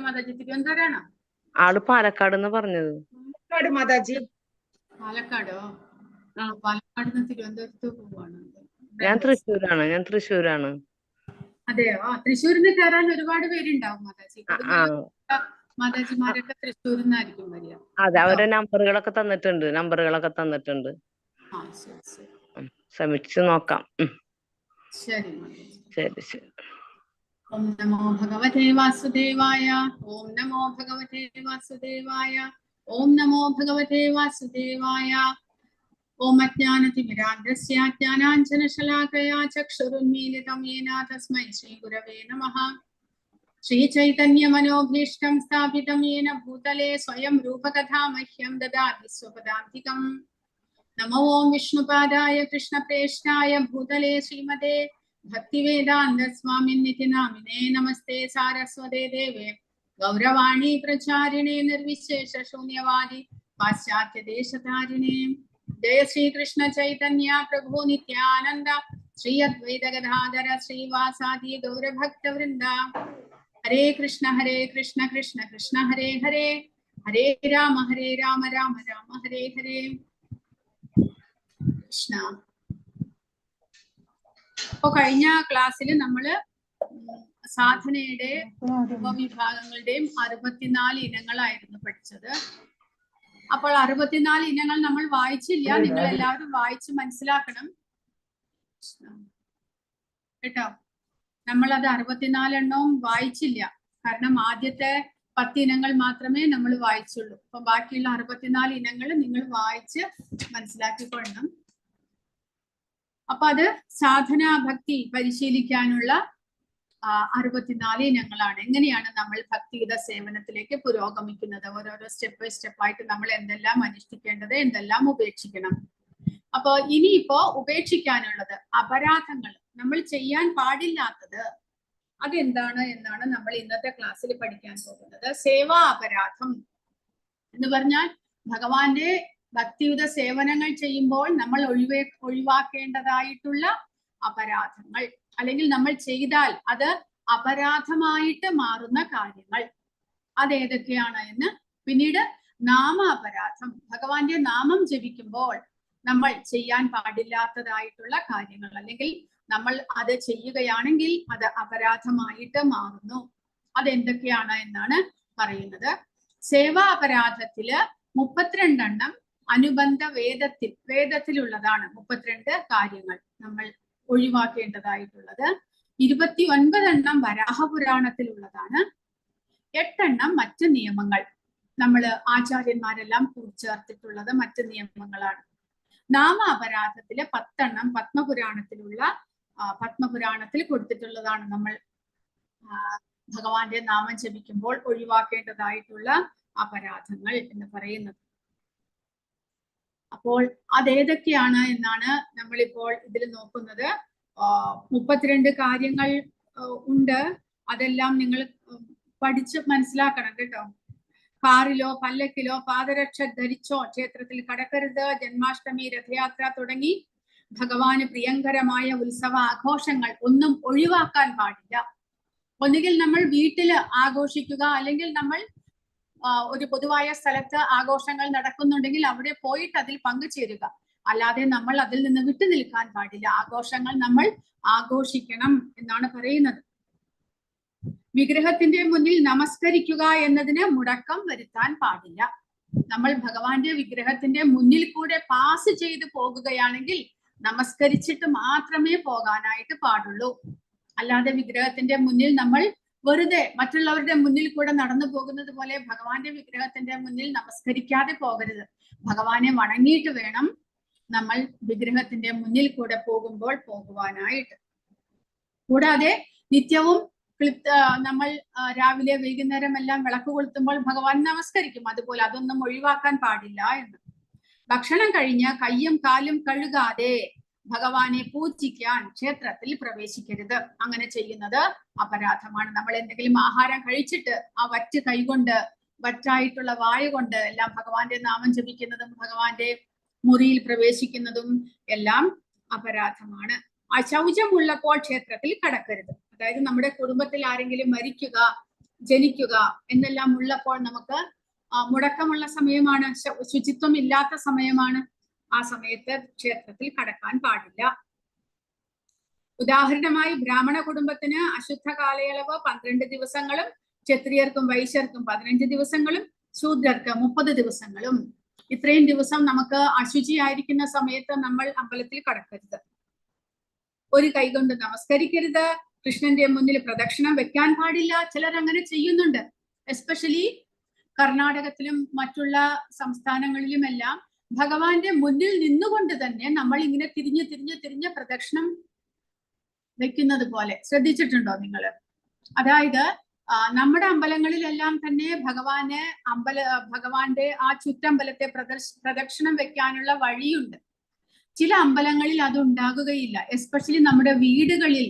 മാതാജി തിരുവനന്തപുരമാണോ? ആള് പാലക്കാട് എന്ന് പറഞ്ഞത്. പാലക്കാട് മാതാജി. പാലക്കാടോ? പാലക്കാട് നിന്ന് തിരുവനന്തപുരത്ത് പോവാണ്. ഞാൻ തൃശ്ശൂരാണ്. അതെയോ? തൃശ്ശൂരിൽ നിന്ന് കയറാൻ ഒരുപാട് പേരുണ്ടാവും മാതാജി. മാതാജിമാരൊക്കെ തൃശ്ശൂരിൽ നിന്നായിരിക്കും വരിക. അതെ, അവരുടെ നമ്പറുകളൊക്കെ തന്നിട്ടുണ്ട്. ശ്രമിച്ചു നോക്കാം. ശരി. ഓം നമോ ഭഗവതേ വാസുദേവായ. ഓം നമോ ഭഗവതേ വാസുദേവായ. ഓം നമോ ഭഗവതേ വാസുദേവായ. ഓം അജ്ഞാനതിമിരാന്ധസ്യ ജ്ഞാനാഞ്ജനശലാകയാ ചക്ഷുരുന്മീലിതം യേന തസ്മൈ ശ്രീഗുരവേ നമഃ. ശ്രീചൈതന്യമനോഭീഷ്ടം സ്ഥാപിതം യേന ഭൂതലേ സ്വയം രൂപകഥാ മഹ്യം ദദാതി സ്വപദാന്തികം. നമോ ഓം വിഷ്ണുപാദായ കൃഷ്ണപ്രേഷ്ഠായ ഭൂതലേ ശ്രീമതേ ഭക്തിവേദാന്ത സ്വാമിന്നിതി നാമിനേ. നമസ്തേ സാരസ്വതേ ദേവേ ഗൗരവാണി പ്രചാരിണേ നിർവിശേഷ ശൂന്യവാദി പാശ്ചാത്യ ദേശധാരിണേ. ജയ ശ്രീകൃഷ്ണ ചൈതന്യ പ്രഭു നിത്യാനന്ദ ശ്രീ അദ്വൈത ഗദാധര ശ്രീവാസാദി ഗൗരഭക്തവൃന്ദ. ഹരേ കൃഷ്ണ കൃഷ്ണ കൃഷ്ണ ഹരേ ഹരേ, ഹരേ രാമ രാമ രാമ ഹരേ ഹരേ. കൃഷ്ണ. അപ്പൊ കഴിഞ്ഞ ക്ലാസ്സിൽ നമ്മള് സാധനയുടെ ഉപവിഭാഗങ്ങളുടെയും 64 ഇനങ്ങളായിരുന്നു പഠിച്ചത്. അപ്പോൾ 64 ഇനങ്ങൾ നമ്മൾ വായിച്ചില്ല. നിങ്ങൾ എല്ലാവരും വായിച്ച് മനസ്സിലാക്കണം കേട്ടോ. നമ്മളത് 64 എണ്ണവും വായിച്ചില്ല. കാരണം ആദ്യത്തെ 10 ഇനങ്ങൾ മാത്രമേ നമ്മൾ വായിച്ചുള്ളൂ. അപ്പൊ ബാക്കിയുള്ള 64 ഇനങ്ങൾ നിങ്ങൾ വായിച്ച് മനസ്സിലാക്കിക്കൊള്ളണം. അപ്പൊ അത് സാധനാ ഭക്തി പരിശീലിക്കാനുള്ള 64 ഇനങ്ങളാണ്. എങ്ങനെയാണ് നമ്മൾ ഭക്തിയുത സേവനത്തിലേക്ക് പുരോഗമിക്കുന്നത്, ഓരോരോ സ്റ്റെപ്പ് ബൈ സ്റ്റെപ്പായിട്ട് നമ്മൾ എന്തെല്ലാം അനുഷ്ഠിക്കേണ്ടത്, എന്തെല്ലാം ഉപേക്ഷിക്കണം. അപ്പൊ ഇനിയിപ്പോ ഉപേക്ഷിക്കാനുള്ളത് അപരാധങ്ങൾ, നമ്മൾ ചെയ്യാൻ പാടില്ലാത്തത് അതെന്താണ് എന്നാണ് നമ്മൾ ഇന്നത്തെ ക്ലാസ്സിൽ പഠിക്കാൻ പോകുന്നത്. സേവാ അപരാധം എന്ന് പറഞ്ഞാൽ ഭഗവാന്റെ ഭക്തിയുത സേവനങ്ങൾ ചെയ്യുമ്പോൾ നമ്മൾ ഒഴിവാക്കേണ്ടതായിട്ടുള്ള അപരാധങ്ങൾ, അല്ലെങ്കിൽ നമ്മൾ ചെയ്താൽ അത് അപരാധമായിട്ട് മാറുന്ന കാര്യങ്ങൾ അതേതൊക്കെയാണ് എന്ന്. പിന്നീട് നാമ അപരാധം, ഭഗവാന്റെ നാമം ജപിക്കുമ്പോൾ നമ്മൾ ചെയ്യാൻ പാടില്ലാത്തതായിട്ടുള്ള കാര്യങ്ങൾ, അല്ലെങ്കിൽ നമ്മൾ അത് ചെയ്യുകയാണെങ്കിൽ അത് അപരാധമായിട്ട് മാറുന്നു, അതെന്തൊക്കെയാണ് എന്നാണ് പറയുന്നത്. സേവാ അപരാധത്തില് 32 എണ്ണം അനുബന്ധ വേദത്തിലുള്ളതാണ്. 32 കാര്യങ്ങൾ നമ്മൾ ഒഴിവാക്കേണ്ടതായിട്ടുള്ളത്. 29 എണ്ണം വരാഹപുരാണത്തിലുള്ളതാണ്. 8 എണ്ണം മറ്റ് നിയമങ്ങൾ, നമ്മൾ ആചാര്യന്മാരെല്ലാം കൂട്ടിച്ചേർത്തിട്ടുള്ളത് മറ്റ് നിയമങ്ങളാണ്. നാമ അപരാധത്തില് 10 എണ്ണം പത്മപുരാണത്തിൽ കൊടുത്തിട്ടുള്ളതാണ്. നമ്മൾ ഭഗവാന്റെ നാമം ജപിക്കുമ്പോൾ ഒഴിവാക്കേണ്ടതായിട്ടുള്ള അപരാധങ്ങൾ എന്ന് പറയുന്നത്. അപ്പോൾ അതേതൊക്കെയാണ് എന്നാണ് നമ്മളിപ്പോൾ ഇതിൽ നോക്കുന്നത്. 32 കാര്യങ്ങൾ ഉണ്ട്. അതെല്ലാം നിങ്ങൾ പഠിച്ച് മനസ്സിലാക്കണം കേട്ടോ. കാറിലോ പല്ലക്കിലോ പാദരക്ഷ ധരിച്ചോ ക്ഷേത്രത്തിൽ കടക്കരുത്. ജന്മാഷ്ടമി, രഥയാത്ര തുടങ്ങി ഭഗവാന് പ്രിയങ്കരമായ ഉത്സവ ആഘോഷങ്ങൾ ഒന്നും ഒഴിവാക്കാൻ പാടില്ല. ഒന്നുകിൽ നമ്മൾ വീട്ടില് ആഘോഷിക്കുക, അല്ലെങ്കിൽ നമ്മൾ ഒരു പൊതുവായ സ്ഥലത്ത് ആഘോഷങ്ങൾ നടക്കുന്നുണ്ടെങ്കിൽ അവിടെ പോയിട്ട് അതിൽ പങ്കുചേരുക. അല്ലാതെ നമ്മൾ അതിൽ നിന്ന് വിട്ടു നിൽക്കാൻ പാടില്ല. ആഘോഷങ്ങൾ നമ്മൾ ആഘോഷിക്കണം എന്നാണ് പറയുന്നത്. വിഗ്രഹത്തിന്റെ മുന്നിൽ നമസ്കരിക്കുക എന്നതിന് മുടക്കം വരുത്താൻ പാടില്ല. നമ്മൾ ഭഗവാന്റെ വിഗ്രഹത്തിന്റെ മുന്നിൽ കൂടെ പാസ് ചെയ്ത് പോകുകയാണെങ്കിൽ നമസ്കരിച്ചിട്ട് മാത്രമേ പോകാനായിട്ട് പാടുള്ളൂ. അല്ലാതെ വിഗ്രഹത്തിന്റെ മുന്നിൽ നമ്മൾ വെറുതെ മറ്റുള്ളവരുടെ മുന്നിൽ കൂടെ നടന്നു പോകുന്നത് പോലെ ഭഗവാന്റെ വിഗ്രഹത്തിന്റെ മുന്നിൽ നമസ്കരിക്കാതെ പോകരുത്. ഭഗവാനെ വണങ്ങിയിട്ട് വേണം നമ്മൾ വിഗ്രഹത്തിന്റെ മുന്നിൽ കൂടെ പോകുവാനായിട്ട്. കൂടാതെ നിത്യവും നമ്മൾ രാവിലെ വൈകുന്നേരം എല്ലാം വിളക്ക് കൊളുത്തുമ്പോൾ ഭഗവാൻ നമസ്കരിക്കും. അതുപോലെ അതൊന്നും ഒഴിവാക്കാൻ പാടില്ല എന്ന്. ഭക്ഷണം കഴിഞ്ഞ് കയ്യും കാലും കഴുകാതെ ഭഗവാനെ പൂജിക്കാൻ ക്ഷേത്രത്തിൽ പ്രവേശിക്കരുത്. അങ്ങനെ ചെയ്യുന്നത് അപരാധമാണ്. നമ്മൾ എന്തെങ്കിലും ആഹാരം കഴിച്ചിട്ട് ആ വറ്റ് കൈകൊണ്ട്, വറ്റായിട്ടുള്ള വായ കൊണ്ട് എല്ലാം ഭഗവാന്റെ നാമം ജപിക്കുന്നതും ഭഗവാന്റെ മുറിയിൽ പ്രവേശിക്കുന്നതും എല്ലാം അപരാധമാണ്. ശൗചമുള്ളപ്പോൾ ക്ഷേത്രത്തിൽ കടക്കരുത്. അതായത് നമ്മുടെ കുടുംബത്തിൽ ആരെങ്കിലും മരിക്കുക, ജനിക്കുക എന്നെല്ലാം ഉള്ളപ്പോൾ നമുക്ക് മുടക്കമുള്ള സമയമാണ്, ശുചിത്വം ഇല്ലാത്ത സമയമാണ്. ആ സമയത്ത് ക്ഷേത്രത്തിൽ കടക്കാൻ പാടില്ല. ഉദാഹരണമായി ബ്രാഹ്മണ കുടുംബത്തിന് അശുദ്ധ കാലയളവ് 12 ദിവസങ്ങളും, ക്ഷത്രിയർക്കും വൈശ്യർക്കും 15 ദിവസങ്ങളും, ശൂദ്രർക്ക് 30 ദിവസങ്ങളും. ഇത്രയും ദിവസം നമുക്ക് അശുചിയായിരിക്കുന്ന സമയത്ത് നമ്മൾ അമ്പലത്തിൽ കടക്കരുത്. ഒരു കൈകൊണ്ട് നമസ്കരിക്കരുത്. കൃഷ്ണന്റെ മുന്നിൽ പ്രദക്ഷിണം വെക്കാൻ പാടില്ല. ചിലർ അങ്ങനെ ചെയ്യുന്നുണ്ട്. എസ്പെഷ്യലി കർണാടകത്തിലും മറ്റുള്ള സംസ്ഥാനങ്ങളിലുമെല്ലാം ഭഗവാന്റെ മുന്നിൽ നിന്നുകൊണ്ട് തന്നെ നമ്മൾ ഇങ്ങനെ തിരിഞ്ഞ് തിരിഞ്ഞ് തിരിഞ്ഞ് പ്രദക്ഷിണം വെക്കുന്നത് പോലെ ശ്രദ്ധിച്ചിട്ടുണ്ടോ നിങ്ങൾ? അതായത് നമ്മുടെ അമ്പലങ്ങളിലെല്ലാം തന്നെ ഭഗവാന്റെ ആ ചുറ്റമ്പലത്തെ പ്രദക്ഷിണം വെക്കാനുള്ള വഴിയുണ്ട്. ചില അമ്പലങ്ങളിൽ അത് ഉണ്ടാകുകയില്ല. എസ്പെഷ്യലി നമ്മുടെ വീടുകളിൽ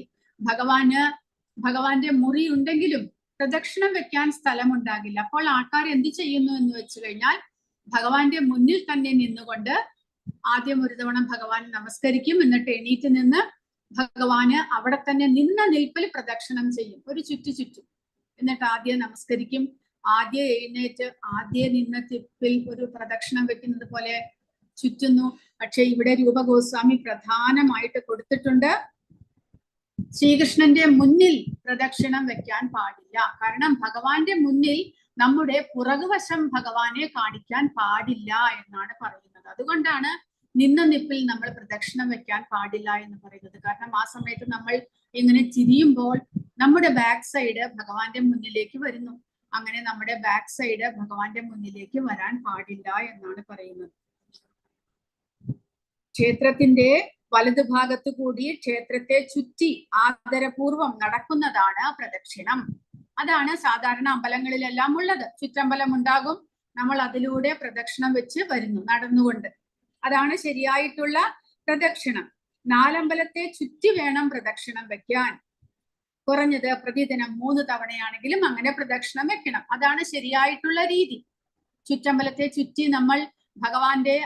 ഭഗവാന്റെ മുറി ഉണ്ടെങ്കിലും പ്രദക്ഷിണം വെക്കാൻ സ്ഥലം ഉണ്ടാകില്ല. അപ്പോൾ ആൾക്കാർ എന്ത് ചെയ്യുന്നു എന്ന് വെച്ച് കഴിഞ്ഞാൽ ഭഗവാന്റെ മുന്നിൽ തന്നെ നിന്നുകൊണ്ട് ആദ്യം ഒരു തവണ ഭഗവാൻ നമസ്കരിക്കും. എന്നിട്ട് എണീറ്റ് നിന്ന് ഭഗവാന് അവിടെ തന്നെ നിന്ന നിൽപ്പിൽ പ്രദക്ഷിണം ചെയ്യും. ഒരു ചുറ്റും. എന്നിട്ട് ആദ്യം നമസ്കരിക്കും. ആദ്യം എഴുന്നേറ്റ് ആദ്യം നിന്ന തിപ്പിൽ ഒരു പ്രദക്ഷിണം വെക്കുന്നത് പോലെ ചുറ്റുന്നു. പക്ഷെ ഇവിടെ രൂപഗോസ്വാമി പ്രധാനമായിട്ട് കൊടുത്തിട്ടുണ്ട്, ശ്രീകൃഷ്ണന്റെ മുന്നിൽ പ്രദക്ഷിണം വെക്കാൻ പാടില്ല. കാരണം ഭഗവാന്റെ മുന്നിൽ നമ്മുടെ പുറകുവശം ഭഗവാനെ കാണിക്കാൻ പാടില്ല എന്നാണ് പറയുന്നത്. അതുകൊണ്ടാണ് നിന്ന നിപ്പിൽ നമ്മൾ പ്രദക്ഷിണം വെക്കാൻ പാടില്ല എന്ന് പറയുന്നത്. കാരണം ആ സമയത്ത് നമ്മൾ ഇങ്ങനെ തിരിയുമ്പോൾ നമ്മുടെ ബാക്ക് സൈഡ് ഭഗവാന്റെ മുന്നിലേക്ക് വരുന്നു. അങ്ങനെ നമ്മുടെ ബാക്ക് സൈഡ് ഭഗവാന്റെ മുന്നിലേക്ക് വരാൻ പാടില്ല എന്നാണ് പറയുന്നത്. ക്ഷേത്രത്തിന്റെ വലതുഭാഗത്തു കൂടി ക്ഷേത്രത്തെ ചുറ്റി ആദരപൂർവം നടക്കുന്നതാണ് പ്രദക്ഷിണം. അതാണ് സാധാരണ അമ്പലങ്ങളിലെല്ലാം ഉള്ളത്. ചുറ്റമ്പലം ഉണ്ടാകും, നമ്മൾ അതിലൂടെ പ്രദക്ഷിണം വെച്ച് വരുന്നു നടന്നുകൊണ്ട്. അതാണ് ശരിയായിട്ടുള്ള പ്രദക്ഷിണം. നാലമ്പലത്തെ ചുറ്റി വേണം പ്രദക്ഷിണം വെക്കാൻ. കുറഞ്ഞത് പ്രതിദിനം 3 തവണയാണെങ്കിലും അങ്ങനെ പ്രദക്ഷിണം വെക്കണം. അതാണ് ശരിയായിട്ടുള്ള രീതി. ചുറ്റമ്പലത്തെ ചുറ്റി നമ്മൾ ഭഗവാന്റെ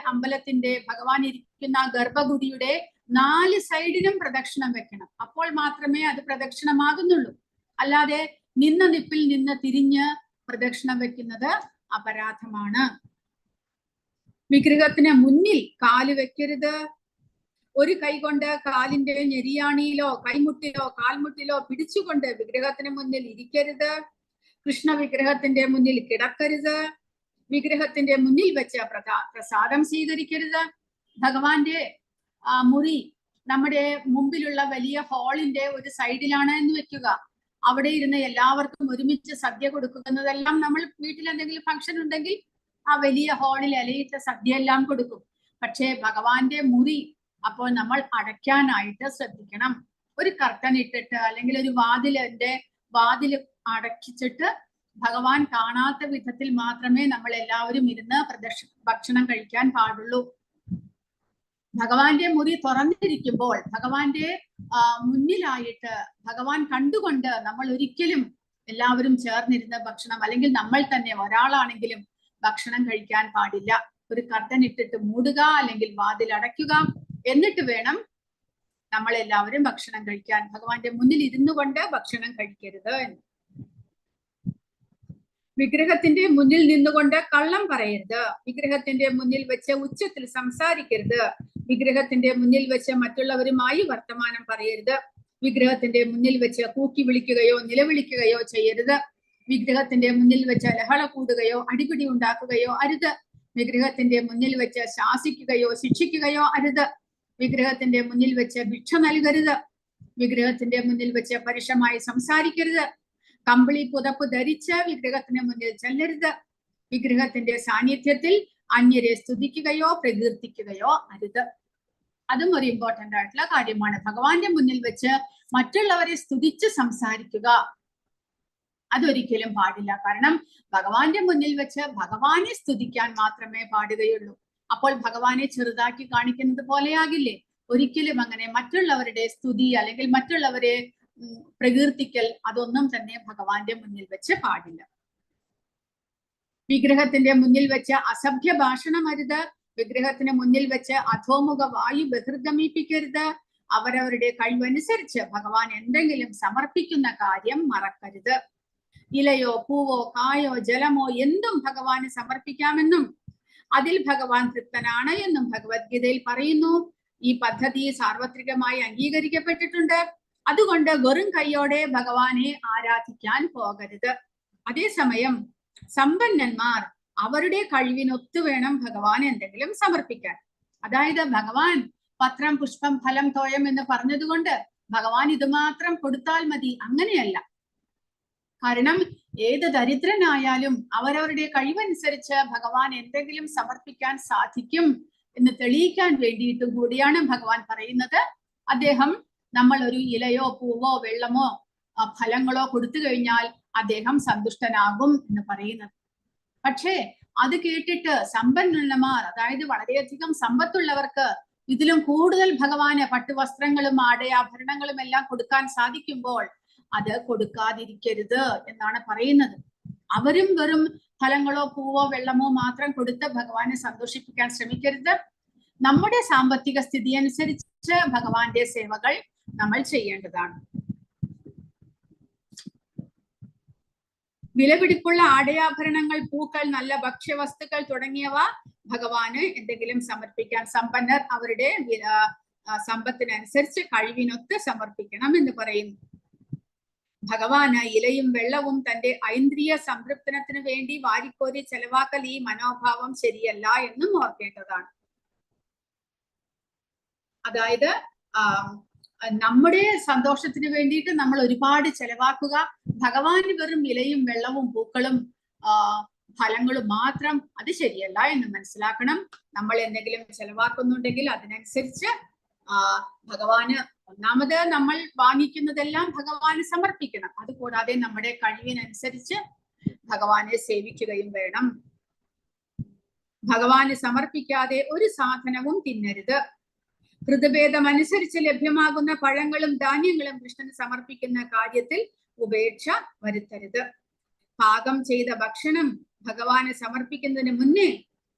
ഭഗവാൻ ഇരിക്കുന്ന ഗർഭഗുടിയുടെ 4 സൈഡിനും പ്രദക്ഷിണം വെക്കണം. അപ്പോൾ മാത്രമേ അത് പ്രദക്ഷിണമാകുന്നുള്ളൂ. അല്ലാതെ നിന്ന നിപ്പിൽ നിന്ന് തിരിഞ്ഞ് പ്രദക്ഷിണം വെക്കുന്നത് അപരാധമാണ്. വിഗ്രഹത്തിന് മുന്നിൽ കാല് വെക്കരുത്. ഒരു കൈ കൊണ്ട് കാലിന്റെ ഞെരിയാണിയിലോ കൈമുട്ടിലോ കാൽമുട്ടിലോ പിടിച്ചുകൊണ്ട് വിഗ്രഹത്തിന് മുന്നിൽ ഇരിക്കരുത്. കൃഷ്ണ വിഗ്രഹത്തിന്റെ മുന്നിൽ കിടക്കരുത്. വിഗ്രഹത്തിന്റെ മുന്നിൽ വെച്ച് പ്രസാദം സ്വീകരിക്കരുത്. ഭഗവാന്റെ മുറി നമ്മുടെ മുമ്പിലുള്ള വലിയ ഹാളിന്റെ ഒരു സൈഡിലാണ് എന്ന് വെക്കുക. അവിടെ ഇരുന്ന് എല്ലാവർക്കും ഒരുമിച്ച് സദ്യ കൊടുക്കുന്നതെല്ലാം നമ്മൾ വീട്ടിൽ എന്തെങ്കിലും ഫംഗ്ഷൻ ഉണ്ടെങ്കിൽ ആ വലിയ ഹാളിൽ ഇലയിട്ട സദ്യ എല്ലാം കൊടുക്കും. പക്ഷേ ഭഗവാന്റെ മുറി അപ്പോൾ നമ്മൾ അടയ്ക്കാനായിട്ട് ശ്രദ്ധിക്കണം. ഒരു കർട്ടൻ ഇട്ടിട്ട് അല്ലെങ്കിൽ ഒരു വാതിൽ അടച്ചിട്ട് ഭഗവാൻ കാണാത്ത വിധത്തിൽ മാത്രമേ നമ്മൾ എല്ലാവരും ഇരുന്ന് ഭക്ഷണം കഴിക്കാൻ പാടുള്ളൂ. ഭഗവാന്റെ മുറി തുറന്നിരിക്കുമ്പോൾ ഭഗവാന്റെ മുന്നിലായിട്ട് ഭഗവാൻ കണ്ടുകൊണ്ട് നമ്മൾ ഒരിക്കലും എല്ലാവരും ചേർന്നിരുന്ന ഭക്ഷണം, അല്ലെങ്കിൽ നമ്മൾ തന്നെ ഒരാളാണെങ്കിലും ഭക്ഷണം കഴിക്കാൻ പാടില്ല. ഒരു കർട്ടൻ ഇട്ടിട്ട് മൂടുക, അല്ലെങ്കിൽ വാതിൽ അടയ്ക്കുക. എന്നിട്ട് വേണം നമ്മൾ എല്ലാവരും ഭക്ഷണം കഴിക്കാൻ. ഭഗവാന്റെ മുന്നിൽ ഇരുന്നു കൊണ്ട് ഭക്ഷണം കഴിക്കരുത് എന്ന്. വിഗ്രഹത്തിന്റെ മുന്നിൽ നിന്നുകൊണ്ട് കള്ളം പറയരുത്. വിഗ്രഹത്തിന്റെ മുന്നിൽ വെച്ച് ഉച്ചത്തിൽ സംസാരിക്കരുത്. വിഗ്രഹത്തിന്റെ മുന്നിൽ വെച്ച് മറ്റുള്ളവരുമായി വർത്തമാനം പറയരുത്. വിഗ്രഹത്തിന്റെ മുന്നിൽ വെച്ച് കൂക്കി വിളിക്കുകയോ നിലവിളിക്കുകയോ ചെയ്യരുത്. വിഗ്രഹത്തിന്റെ മുന്നിൽ വെച്ച് ലഹള കൂടുകയോ അടിപിടി ഉണ്ടാക്കുകയോ അരുത്. വിഗ്രഹത്തിന്റെ മുന്നിൽ വെച്ച് ശാസിക്കുകയോ ശിക്ഷിക്കുകയോ അരുത്. വിഗ്രഹത്തിന്റെ മുന്നിൽ വെച്ച് ഭിക്ഷ നൽകരുത്. വിഗ്രഹത്തിന്റെ മുന്നിൽ വെച്ച് പരുഷമായി സംസാരിക്കരുത്. കമ്പിളി പുതപ്പ് ധരിച്ച് വിഗ്രഹത്തിന് മുന്നിൽ ചെല്ലരുത്. വിഗ്രഹത്തിന്റെ സാന്നിധ്യത്തിൽ അന്യരെ സ്തുതിക്കുകയോ പ്രകീർത്തിക്കുകയോ അരുത്. അതും ഒരു ഇമ്പോർട്ടന്റ് ആയിട്ടുള്ള കാര്യമാണ്. ഭഗവാന്റെ മുന്നിൽ വെച്ച് മറ്റുള്ളവരെ സ്തുതിച്ച് സംസാരിക്കുക അതൊരിക്കലും പാടില്ല. കാരണം ഭഗവാന്റെ മുന്നിൽ വെച്ച് ഭഗവാനെ സ്തുതിക്കാൻ മാത്രമേ പാടുകയുള്ളൂ. അപ്പോൾ ഭഗവാനെ ചെറുതാക്കി കാണിക്കുന്നത് പോലെയാകില്ലേ? ഒരിക്കലും അങ്ങനെ മറ്റുള്ളവരുടെ സ്തുതി അല്ലെങ്കിൽ മറ്റുള്ളവരെ പ്രകീർത്തിക്കൽ അതൊന്നും തന്നെ ഭഗവാന്റെ മുന്നിൽ വെച്ച് പാടില്ല. വിഗ്രഹത്തിന്റെ മുന്നിൽ വെച്ച് അസഭ്യ ഭാഷണം അരുത്. വിഗ്രഹത്തിന് മുന്നിൽ വെച്ച് അധോമുഖ വായു ബഹിർഗമിപ്പിക്കരുത്. അവരവരുടെ കഴിവനുസരിച്ച് ഭഗവാൻ എന്തെങ്കിലും സമർപ്പിക്കുന്ന കാര്യം മറക്കരുത്. ഇലയോ പൂവോ കായോ ജലമോ എന്തും ഭഗവാന് സമർപ്പിക്കാമെന്നും അതിൽ ഭഗവാൻ തൃപ്തനാണ് എന്നും ഭഗവത്ഗീതയിൽ പറയുന്നു. ഈ പദ്ധതി സാർവത്രികമായി അംഗീകരിക്കപ്പെട്ടിട്ടുണ്ട്. അതുകൊണ്ട് വെറും കൈയോടെ ഭഗവാനെ ആരാധിക്കാൻ പോകരുത്. അതേസമയം സമ്പന്നന്മാർ അവരുടെ കഴിവിനൊത്തു വേണം ഭഗവാൻ എന്തെങ്കിലും സമർപ്പിക്കാൻ. അതായത് ഭഗവാൻ പത്രം പുഷ്പം ഫലം തോയം എന്ന് പറഞ്ഞതുകൊണ്ട് ഭഗവാൻ ഇത് മാത്രം കൊടുത്താൽ മതി, അങ്ങനെയല്ല. കാരണം ഏത് ദരിദ്രനായാലും അവരവരുടെ കഴിവനുസരിച്ച് ഭഗവാൻ എന്തെങ്കിലും സമർപ്പിക്കാൻ സാധിക്കും എന്ന് തെളിയിക്കാൻ വേണ്ടിയിട്ടും കൂടിയാണ് ഭഗവാൻ പറയുന്നത്. അദ്ദേഹം നമ്മൾ ഒരു ഇലയോ പൂവോ വെള്ളമോ ഫലങ്ങളോ കൊടുത്തു കഴിഞ്ഞാൽ അദ്ദേഹം സന്തുഷ്ടനാകും എന്ന് പറയുന്നത്. പക്ഷേ അത് കേട്ടിട്ട് സമ്പന്നന്മാർ, അതായത് വളരെയധികം സമ്പത്തുള്ളവർക്ക് ഇതിലും കൂടുതൽ ഭഗവാന് പട്ടുവസ്ത്രങ്ങളും ആടയാഭരണങ്ങളും എല്ലാം കൊടുക്കാൻ സാധിക്കുമ്പോൾ അത് കൊടുക്കാതിരിക്കരുത് എന്നാണ് പറയുന്നത്. അവരും വെറും ഫലങ്ങളോ പൂവോ വെള്ളമോ മാത്രം കൊടുത്ത് ഭഗവാനെ സന്തോഷിപ്പിക്കാൻ ശ്രമിക്കരുത്. നമ്മുടെ സാമ്പത്തിക സ്ഥിതി അനുസരിച്ച് ഭഗവാന്റെ സേവകൾ നമ്മൾ ചെയ്യേണ്ടതാണ്. വിലപിടിപ്പുള്ള ആടയാഭരണങ്ങൾ, പൂക്കൾ, നല്ല ഭക്ഷ്യവസ്തുക്കൾ തുടങ്ങിയവ ഭഗവാന് എന്തെങ്കിലും സമർപ്പിക്കാൻ സമ്പന്നർ അവരുടെ സമ്പത്തിനനുസരിച്ച് കഴിവിനൊത്ത് സമർപ്പിക്കണം എന്ന് പറയുന്നു. ഭഗവാന് ഇലയും വെള്ളവും തന്റെ ഐന്ദ്രിയ സംതൃപ്തനത്തിന് വേണ്ടി വാരിക്കോരി ചെലവാക്കൽ ഈ മനോഭാവം ശരിയല്ല എന്നും ഓർക്കേണ്ടതാണ്. അതായത് നമ്മുടെ സന്തോഷത്തിന് വേണ്ടിയിട്ട് നമ്മൾ ഒരുപാട് ചെലവാക്കുക, ഭഗവാന് വെറും ഇലയും വെള്ളവും പൂക്കളും ഫലങ്ങളും മാത്രം, അത് ശരിയല്ല എന്ന് മനസ്സിലാക്കണം. നമ്മൾ എന്തെങ്കിലും ചെലവാക്കുന്നുണ്ടെങ്കിൽ അതിനനുസരിച്ച് ഭഗവാന്, ഒന്നാമത് നമ്മൾ വാങ്ങിക്കുന്നതെല്ലാം ഭഗവാന് സമർപ്പിക്കണം. അതുകൂടാതെ നമ്മുടെ കഴിവിനനുസരിച്ച് ഭഗവാനെ സേവിക്കുകയും വേണം. ഭഗവാന് സമർപ്പിക്കാതെ ഒരു സാധനവും തിന്നരുത്. ഋതുഭേദം അനുസരിച്ച് ലഭ്യമാകുന്ന പഴങ്ങളും ധാന്യങ്ങളും കൃഷ്ണന് സമർപ്പിക്കുന്ന കാര്യത്തിൽ ഉപേക്ഷ വരുത്തരുത്. പാകം ചെയ്ത ഭക്ഷണം ഭഗവാന് സമർപ്പിക്കുന്നതിന് മുന്നേ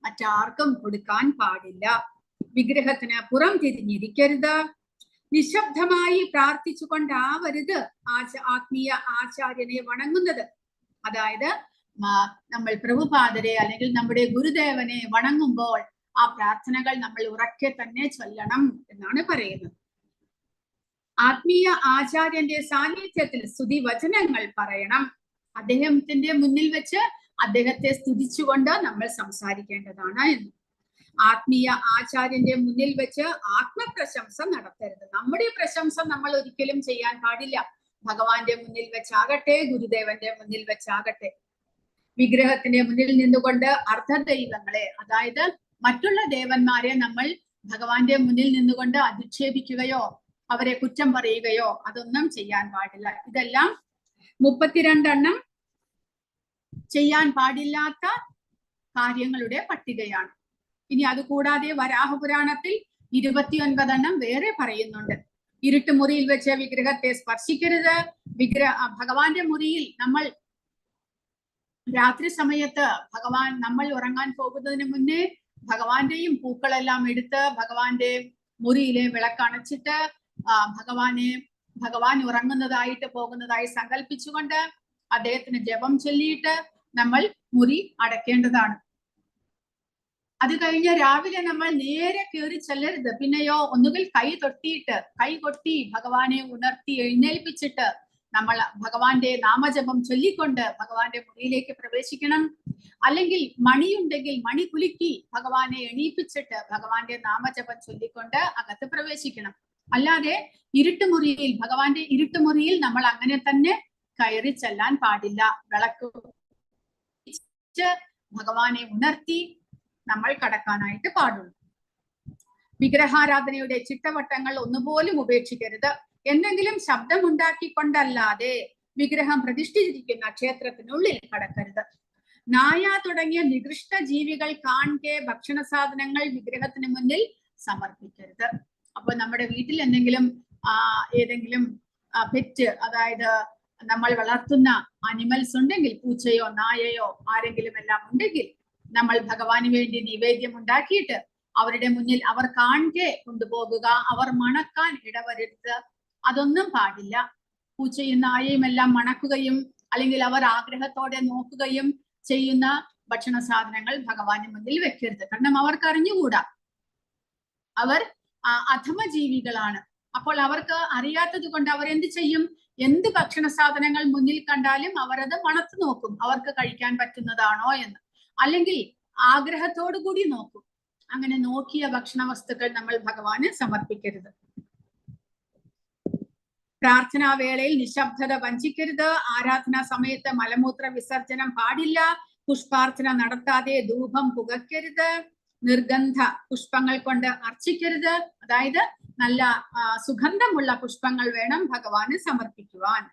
മറ്റാർക്കും കൊടുക്കാൻ പാടില്ല. വിഗ്രഹത്തിന് പുറം തിരിഞ്ഞിരിക്കരുത്. നിശബ്ദമായി പ്രാർത്ഥിച്ചുകൊണ്ടാവരുത് ആത്മീയ ആചാര്യനെ വണങ്ങുന്നത്. അതായത് നമ്മൾ പ്രഭുപാദരെ അല്ലെങ്കിൽ നമ്മുടെ ഗുരുദേവനെ വണങ്ങുമ്പോൾ ആ പ്രാർത്ഥനകൾ നമ്മൾ ഉറക്കെ തന്നെ ചൊല്ലണം എന്നാണ് പറയുന്നത്. ആത്മീയ ആചാര്യന്റെ സാന്നിധ്യത്തിൽ സ്തുതി വചനങ്ങൾ പറയണം. അദ്ദേഹത്തിന്റെ മുന്നിൽ വെച്ച് അദ്ദേഹത്തെ സ്തുതിച്ചുകൊണ്ട് നമ്മൾ സംസാരിക്കേണ്ടതാണ് എന്ന്. ആത്മീയ ആചാര്യന്റെ മുന്നിൽ വെച്ച് ആത്മപ്രശംസ നടത്തരുത്. നമ്മുടെ പ്രശംസ നമ്മൾ ഒരിക്കലും ചെയ്യാൻ പാടില്ല. ഭഗവാന്റെ മുന്നിൽ വെച്ചാകട്ടെ, ഗുരുദേവന്റെ മുന്നിൽ വെച്ചാകട്ടെ. വിഗ്രഹത്തിന്റെ മുന്നിൽ നിന്നുകൊണ്ട് അർദ്ധദൈവങ്ങളെ, അതായത് മറ്റുള്ള ദേവന്മാരെ നമ്മൾ ഭഗവാന്റെ മുന്നിൽ നിന്നുകൊണ്ട് അധിക്ഷേപിക്കുകയോ അവരെ കുറ്റം പറയുകയോ അതൊന്നും ചെയ്യാൻ പാടില്ല. ഇതെല്ലാം 32 ചെയ്യാൻ പാടില്ലാത്ത കാര്യങ്ങളുടെ പട്ടികയാണ്. ഇനി അതുകൂടാതെ വരാഹപുരാണത്തിൽ 29 വേറെ പറയുന്നുണ്ട്. ഇരുട്ടുമുറിയിൽ വെച്ച് വിഗ്രഹത്തെ സ്പർശിക്കരുത്. ഭഗവാന്റെ മുറിയിൽ നമ്മൾ രാത്രി സമയത്ത് നമ്മൾ ഉറങ്ങാൻ പോകുന്നതിന് മുന്നേ ഭഗവാന്റെയും പൂക്കളെല്ലാം എടുത്ത് ഭഗവാന്റെ മുറിയിലെ വിളക്കണച്ചിട്ട് ഭഗവാൻ ഉറങ്ങുന്നതായിട്ട് പോകുന്നതായി സങ്കല്പിച്ചുകൊണ്ട് അദ്ദേഹത്തിന് ജപം ചൊല്ലിയിട്ട് നമ്മൾ മുറി അടയ്ക്കേണ്ടതാണ്. അത് കഴിഞ്ഞ് രാവിലെ നമ്മൾ നേരെ കയറി ചെല്ലരുത്. പിന്നെയോ ഒന്നുകിൽ കൈ കൊട്ടി ഭഗവാനെ ഉണർത്തി എഴുന്നേൽപ്പിച്ചിട്ട് നമ്മൾ ഭഗവാന്റെ നാമജപം ചൊല്ലിക്കൊണ്ട് ഭഗവാന്റെ മുറിയിലേക്ക് പ്രവേശിക്കണം. അല്ലെങ്കിൽ മണിയുണ്ടെങ്കിൽ മണി കുലുക്കി ഭഗവാനെ എണീപ്പിച്ചിട്ട് ഭഗവാന്റെ നാമജപം ചൊല്ലിക്കൊണ്ട് അകത്ത് പ്രവേശിക്കണം. അല്ലാതെ ഭഗവാന്റെ ഇരുട്ടുമുറിയിൽ നമ്മൾ അങ്ങനെ തന്നെ കയറി ചെല്ലാൻ പാടില്ല. വിളക്ക് ഭഗവാനെ ഉണർത്തി നമ്മൾ കടക്കാനായിട്ട് പാടുള്ളൂ. വിഗ്രഹാരാധനയുടെ ചിട്ടവട്ടങ്ങൾ ഒന്നുപോലും ഉപേക്ഷിക്കരുത്. എന്തെങ്കിലും ശബ്ദമുണ്ടാക്കിക്കൊണ്ടല്ലാതെ വിഗ്രഹം പ്രതിഷ്ഠിച്ചിരിക്കുന്ന ക്ഷേത്രത്തിനുള്ളിൽ കടക്കരുത്. നായ തുടങ്ങിയ നികൃഷ്ട ജീവികൾ കാണെ ഭക്ഷണ സാധനങ്ങൾ വിഗ്രഹത്തിന് മുന്നിൽ സമർപ്പിക്കരുത്. അപ്പൊ നമ്മുടെ വീട്ടിൽ ഏതെങ്കിലും പെറ്റ്, അതായത് നമ്മൾ വളർത്തുന്ന അനിമൽസ് ഉണ്ടെങ്കിൽ, പൂച്ചയോ നായയോ ആരെങ്കിലും എല്ലാം ഉണ്ടെങ്കിൽ നമ്മൾ ഭഗവാന് വേണ്ടി നിവേദ്യം ഉണ്ടാക്കിയിട്ട് അവരുടെ മുന്നിൽ അവർ കാണെ കൊണ്ടുപോകുക. അവർ മണക്കാൻ ഇടവരരുത്. അതൊന്നും പാടില്ല. പൂച്ചയും നായയും എല്ലാം മണക്കുകയും അല്ലെങ്കിൽ അവർ ആഗ്രഹത്തോടെ നോക്കുകയും ചെയ്യുന്ന ഭക്ഷണ സാധനങ്ങൾ ഭഗവാന് മുന്നിൽ വെക്കരുത്. കാരണം അവർക്ക് അറിഞ്ഞുകൂടാ, അവർ അധമ ജീവികളാണ്. അപ്പോൾ അവർക്ക് അറിയാത്തത് കൊണ്ട് അവർ എന്ത് ചെയ്യും? എന്ത് ഭക്ഷണ സാധനങ്ങൾ മുന്നിൽ കണ്ടാലും അവരത് മണത്ത് നോക്കും, അവർക്ക് കഴിക്കാൻ പറ്റുന്നതാണോ എന്ന്. അല്ലെങ്കിൽ ആഗ്രഹത്തോടു കൂടി നോക്കും. അങ്ങനെ നോക്കിയ ഭക്ഷണ വസ്തുക്കൾ നമ്മൾ ഭഗവാന് സമർപ്പിക്കരുത്. പ്രാർത്ഥനാ വേളയിൽ നിശബ്ദത വഞ്ചിക്കരുത്. ആരാധനാ സമയത്ത് മലമൂത്ര വിസർജനം പാടില്ല. പുഷ്പാർച്ചന നടത്താതെ ധൂപം പുകയ്ക്കരുത്. നിർഗന്ധ പുഷ്പങ്ങൾ കൊണ്ട് അർച്ചിക്കരുത്. അതായത് നല്ല സുഗന്ധമുള്ള പുഷ്പങ്ങൾ വേണം ഭഗവാന് സമർപ്പിക്കുവാൻ.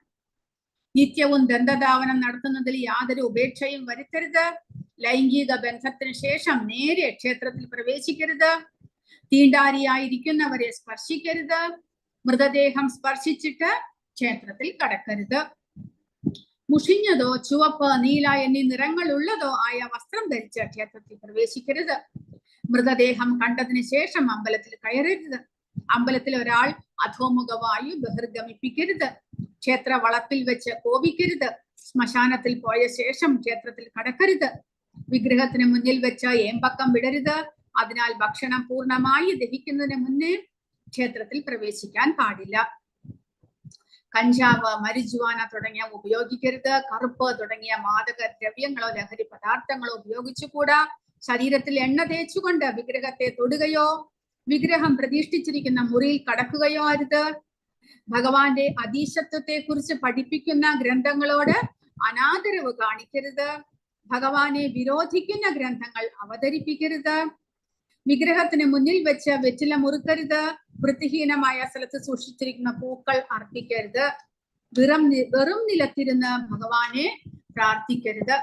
നിത്യവും ദന്തധാവനം നടത്തുന്നതിൽ യാതൊരു ഉപേക്ഷയും വരുത്തരുത്. ലൈംഗിക ബന്ധത്തിന് ശേഷം നേരെ ക്ഷേത്രത്തിൽ പ്രവേശിക്കരുത്. തീണ്ടാരിയായിരിക്കുന്നവരെ സ്പർശിക്കരുത്. മൃതദേഹം സ്പർശിച്ചിട്ട് ക്ഷേത്രത്തിൽ കടക്കരുത്. മുഷിഞ്ഞതോ ചുവപ്പ്, നീല എന്നീ നിറങ്ങളുള്ളതോ ആയ വസ്ത്രം ധരിച്ച് ക്ഷേത്രത്തിൽ പ്രവേശിക്കരുത്. മൃതദേഹം കണ്ടതിന് ശേഷം അമ്പലത്തിൽ കയറരുത്. അമ്പലത്തിൽ ഒരാൾ അധോമുഖ വായു ബഹിർഗമിപ്പിക്കരുത്. ക്ഷേത്ര വളപ്പിൽ വെച്ച് കോപിക്കരുത്. ശ്മശാനത്തിൽ പോയ ശേഷം ക്ഷേത്രത്തിൽ കടക്കരുത്. വിഗ്രഹത്തിന് മുന്നിൽ വെച്ച് ഏമ്പക്കം വിടരുത്. അതിനാൽ ഭക്ഷണം പൂർണ്ണമായി ദഹിക്കുന്നതിന് മുന്നേ ക്ഷേത്രത്തിൽ പ്രവേശിക്കാൻ പാടില്ല. കഞ്ചാവ്, മരിജുവാന തുടങ്ങിയ ഉപയോഗിക്കരുത്. കറുപ്പ് തുടങ്ങിയ മാദക ദ്രവ്യങ്ങളോ ലഹരി പദാർത്ഥങ്ങളോ ഉപയോഗിച്ചുകൂടാ. ശരീരത്തിൽ എണ്ണ തേച്ചുകൊണ്ട് വിഗ്രഹത്തെ തൊടുകയോ വിഗ്രഹം പ്രതിഷ്ഠിച്ചിരിക്കുന്ന മുറിയിൽ കടക്കുകയോ അരുത്. ഭഗവാന്റെ അതീശത്വത്തെ കുറിച്ച് പഠിപ്പിക്കുന്ന ഗ്രന്ഥങ്ങളോട് അനാദരവ് കാണിക്കരുത്. ഭഗവാനെ വിരോധിക്കുന്ന ഗ്രന്ഥങ്ങൾ അവതരിപ്പിക്കരുത്. വിഗ്രഹത്തിന് മുന്നിൽ വെച്ച് വെറ്റില മുറുക്കരുത്. വൃത്തിഹീനമായ സ്ഥലത്ത് സൂക്ഷിച്ചിരിക്കുന്ന പൂക്കൾ അർപ്പിക്കരുത്. വെറും നിലത്തിരുന്ന് ഭഗവാനെ പ്രാർത്ഥിക്കരുത്.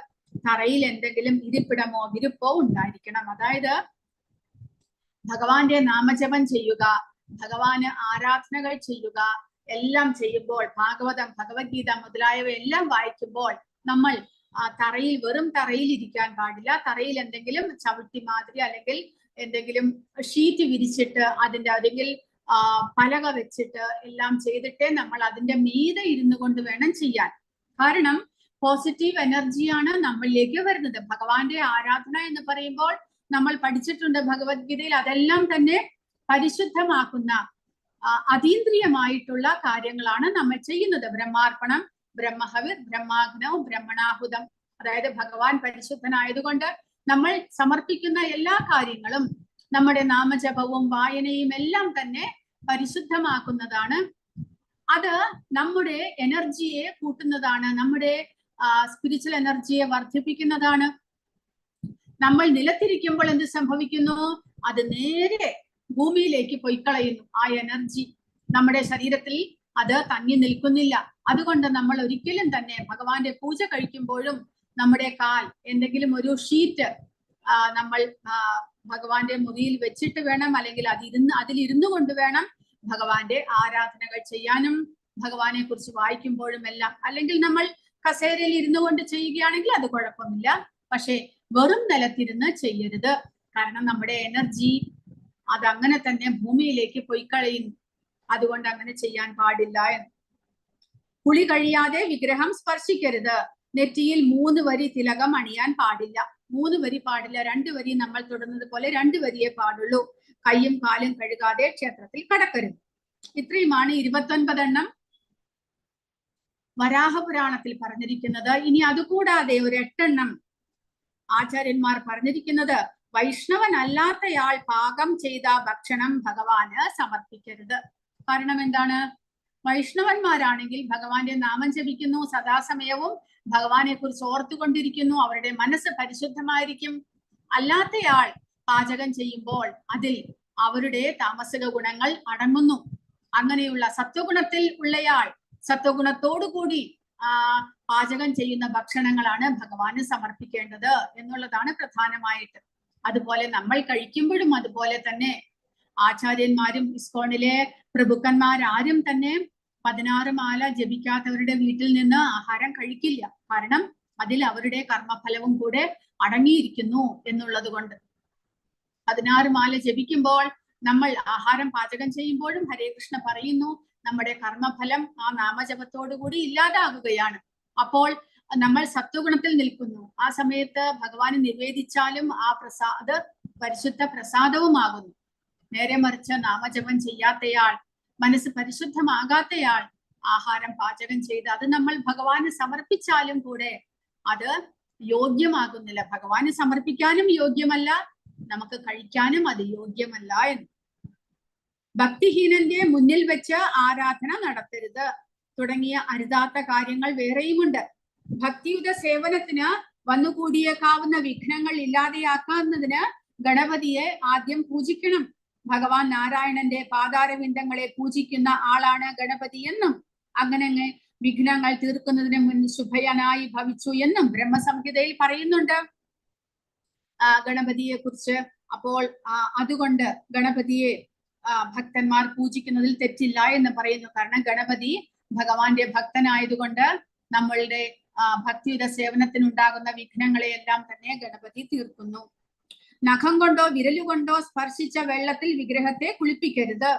തറയിൽ എന്തെങ്കിലും ഇരിപ്പിടമോ വിരുപ്പോ ഉണ്ടായിരിക്കണം. അതായത് ഭഗവാന്റെ നാമജപം ചെയ്യുക, ഭഗവാന് ആരാധനകൾ ചെയ്യുക, എല്ലാം ചെയ്യുമ്പോൾ ഭാഗവതം, ഭഗവത്ഗീത മുതലായവ എല്ലാം വായിക്കുമ്പോൾ നമ്മൾ തറയിൽ വെറും തറയിൽ ഇരിക്കാൻ പാടില്ല. തറയിൽ എന്തെങ്കിലും ചവിട്ടി മാതിരി അല്ലെങ്കിൽ എന്തെങ്കിലും ഷീറ്റ് വിരിച്ചിട്ട് അതിന്റെ അല്ലെങ്കിൽ പലക വെച്ചിട്ട് എല്ലാം ചെയ്തിട്ടേ നമ്മൾ അതിന്റെ മീതെ ഇരുന്നു കൊണ്ട് വേണം ചെയ്യാൻ. കാരണം പോസിറ്റീവ് എനർജിയാണ് നമ്മളിലേക്ക് വരുന്നത്. ഭഗവാന്റെ ആരാധന എന്ന് പറയുമ്പോൾ നമ്മൾ പഠിച്ചിട്ടുണ്ട് ഭഗവത്ഗീതയിൽ, അതെല്ലാം തന്നെ പരിശുദ്ധമാക്കുന്ന അതീന്ദ്രിയമായിട്ടുള്ള കാര്യങ്ങളാണ് നമ്മൾ ചെയ്യുന്നത്. ബ്രഹ്മാർപ്പണം, ബ്രഹ്മഹവിർ, ബ്രഹ്മാഗ്നവും ബ്രഹ്മണാഹുതം. അതായത് ഭഗവാൻ പരിശുദ്ധനായതുകൊണ്ട് നമ്മൾ സമർപ്പിക്കുന്ന എല്ലാ കാര്യങ്ങളും, നമ്മുടെ നാമജപവും വായനയും എല്ലാം തന്നെ പരിശുദ്ധമാക്കുന്നതാണ്. അത് നമ്മുടെ എനർജിയെ കൂട്ടുന്നതാണ്, നമ്മുടെ സ്പിരിച്വൽ എനർജിയെ വർദ്ധിപ്പിക്കുന്നതാണ്. നമ്മൾ നിലത്തിരിക്കുമ്പോൾ എന്ത് സംഭവിക്കുന്നു? അത് നേരെ ഭൂമിയിലേക്ക് പൊയ്ക്കളയുന്നു. ആ എനർജി നമ്മുടെ ശരീരത്തിൽ അത് തങ്ങി നിൽക്കുന്നില്ല. അതുകൊണ്ട് നമ്മൾ ഒരിക്കലും തന്നെ ഭഗവാന്റെ പൂജ കഴിക്കുമ്പോഴും നമ്മുടെ കാൽ എന്തെങ്കിലും ഒരു ഷീറ്റ് നമ്മൾ ഭഗവാന്റെ മുറിയിൽ വെച്ചിട്ട് വേണം, അല്ലെങ്കിൽ അതിലിരുന്നു കൊണ്ട് വേണം ഭഗവാന്റെ ആരാധനകൾ ചെയ്യാനും ഭഗവാനെ കുറിച്ച് വായിക്കുമ്പോഴും എല്ലാം. അല്ലെങ്കിൽ നമ്മൾ കസേരയിൽ ഇരുന്നു കൊണ്ട് ചെയ്യുകയാണെങ്കിൽ അത് കുഴപ്പമില്ല. പക്ഷെ വെറും നിലത്തിരുന്ന് ചെയ്യരുത്. കാരണം നമ്മുടെ എനർജി അതങ്ങനെ തന്നെ ഭൂമിയിലേക്ക് പൊയ്ക്കളയുന്നു. അതുകൊണ്ട് അങ്ങനെ ചെയ്യാൻ പാടില്ല എന്ന്. കുളി കഴിയാതെ വിഗ്രഹം സ്പർശിക്കരുത്. നെറ്റിയിൽ 3 വരി തിലകം അണിയാൻ പാടില്ല. 3 വരി പാടില്ല. 2 വരി നമ്മൾ തൊടുന്നത് പോലെ 2 വരിയെ പാടുള്ളൂ. കൈയും കാലും കഴുകാതെ ക്ഷേത്രത്തിൽ കടക്കരുത്. ഇത്രയുമാണ് 29 എണ്ണം വരാഹപുരാണത്തിൽ പറഞ്ഞിരിക്കുന്നത്. ഇനി അതുകൂടാതെ ഒരു 8 എണ്ണം ആചാര്യന്മാർ പറഞ്ഞിരിക്കുന്നത്. വൈഷ്ണവനല്ലാത്തയാൾ പാകം ചെയ്ത ഭക്ഷണം ഭഗവാന് സമർപ്പിക്കരുത്. കാരണം എന്താണ്? വൈഷ്ണവന്മാരാണെങ്കിൽ ഭഗവാന്റെ നാമം ജപിക്കുന്നു, സദാസമയവും ഭഗവാനെ കുറിച്ച് ഓർത്തുകൊണ്ടിരിക്കുന്നു, അവരുടെ മനസ്സ് പരിശുദ്ധമായിരിക്കും. അല്ലാത്തയാൾ പാചകം ചെയ്യുമ്പോൾ അതിൽ അവരുടെ താമസിക ഗുണങ്ങൾ അടങ്ങുന്നു. അങ്ങനെയുള്ള സത്വഗുണത്തിൽ ഉള്ളയാൾ സത്വഗുണത്തോടുകൂടി പാചകം ചെയ്യുന്ന ഭക്ഷണങ്ങളാണ് ഭഗവാന് സമർപ്പിക്കേണ്ടത് എന്നുള്ളതാണ് പ്രധാനമായിട്ട്. അതുപോലെ നമ്മൾ കഴിക്കുമ്പോഴും അതുപോലെ തന്നെ ആചാര്യന്മാരും ഇസ്കോണിലെ പ്രഭുക്കന്മാരാരും തന്നെ 16 മാല ജപിക്കാത്തവരുടെ വീട്ടിൽ നിന്ന് ആഹാരം കഴിക്കില്ല. കാരണം അതിൽ അവരുടെ കർമ്മഫലവും കൂടെ അടങ്ങിയിരിക്കുന്നു എന്നുള്ളത് കൊണ്ട്. 16 മാല ജപിക്കുമ്പോൾ നമ്മൾ ആഹാരം പാചകം ചെയ്യുമ്പോഴും ഹരേ കൃഷ്ണ പറയുന്നു, നമ്മുടെ കർമ്മഫലം ആ നാമജപത്തോടു കൂടി ഇല്ലാതാകുകയാണ്. അപ്പോൾ നമ്മൾ സത്വഗുണത്തിൽ നിൽക്കുന്നു. ആ സമയത്ത് ഭഗവാന് നിവേദിച്ചാലും ആ അത് പരിശുദ്ധ പ്രസാദവുമാകുന്നു. നേരെ മറിച്ച് നാമജപം ചെയ്യാത്തയാൾ, മനസ്സ് പരിശുദ്ധമാകാത്തയാൾ ആഹാരം പാചകം ചെയ്ത് അത് നമ്മൾ ഭഗവാന് സമർപ്പിച്ചാലും കൂടെ അത് യോഗ്യമാകുന്നില്ല. ഭഗവാന് സമർപ്പിക്കാനും യോഗ്യമല്ല, നമുക്ക് കഴിക്കാനും അത് യോഗ്യമല്ല എന്ന്. ഭക്തിഹീനന്റെ മുന്നിൽ വെച്ച് ആരാധന നടത്തരുത് തുടങ്ങിയ അരുതാത്ത കാര്യങ്ങൾ വേറെയുമുണ്ട്. ഭക്തിയുത സേവനത്തിന് വന്നുകൂടിയേക്കാവുന്ന വിഘ്നങ്ങൾ ഇല്ലാതെയാക്കുന്നതിന് ഗണപതിയെ ആദ്യം പൂജിക്കണം. ഭഗവാൻ നാരായണന്റെ പാതാരവിന്ദങ്ങളെ പൂജിക്കുന്ന ആളാണ് ഗണപതി എന്നും അങ്ങനെ വിഘ്നങ്ങൾ തീർക്കുന്നതിന് മുൻ ശുഭയനായി ഭവിച്ചു എന്നും ബ്രഹ്മസംഹിതയിൽ പറയുന്നുണ്ട് ഗണപതിയെ കുറിച്ച്. അപ്പോൾ അതുകൊണ്ട് ഗണപതിയെ ഭക്തന്മാർ പൂജിക്കുന്നതിൽ തെറ്റില്ല എന്ന് പറയുന്നു. കാരണം ഗണപതി ഭഗവാന്റെ ഭക്തനായതുകൊണ്ട് നമ്മളുടെ ഭക്തിയുടെ സേവനത്തിനുണ്ടാകുന്ന വിഘ്നങ്ങളെയെല്ലാം തന്നെ ഗണപതി തീർക്കുന്നു. നഖം കൊണ്ടോ വിരലുകൊണ്ടോ സ്പർശിച്ച വെള്ളത്തിൽ വിഗ്രഹത്തെ കുളിപ്പിക്കരുത്.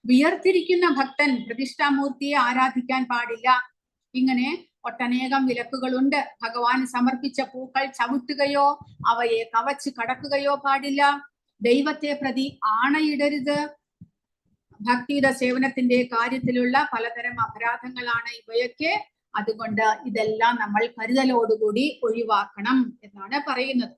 വിയർത്തിരിക്കുന്ന ഭക്തൻ പ്രതിഷ്ഠാമൂർത്തിയെ ആരാധിക്കാൻ പാടില്ല. ഇങ്ങനെ ഒട്ടനേകം വിലക്കുകളുണ്ട്. ഭഗവാന് സമർപ്പിച്ച പൂക്കൾ ചവിട്ടുകയോ അവയെ കവച്ച് കടക്കുകയോ പാടില്ല. ദൈവത്തെ പ്രതി ആണയിടരുത്. ഭക്തിയുടെ സേവനത്തിന്റെ കാര്യത്തിലുള്ള പലതരം അപരാധങ്ങളാണ് ഇവയൊക്കെ. അതുകൊണ്ട് ഇതെല്ലാം നമ്മൾ കരുതലോടുകൂടി ഒഴിവാക്കണം എന്നാണ് പറയുന്നത്.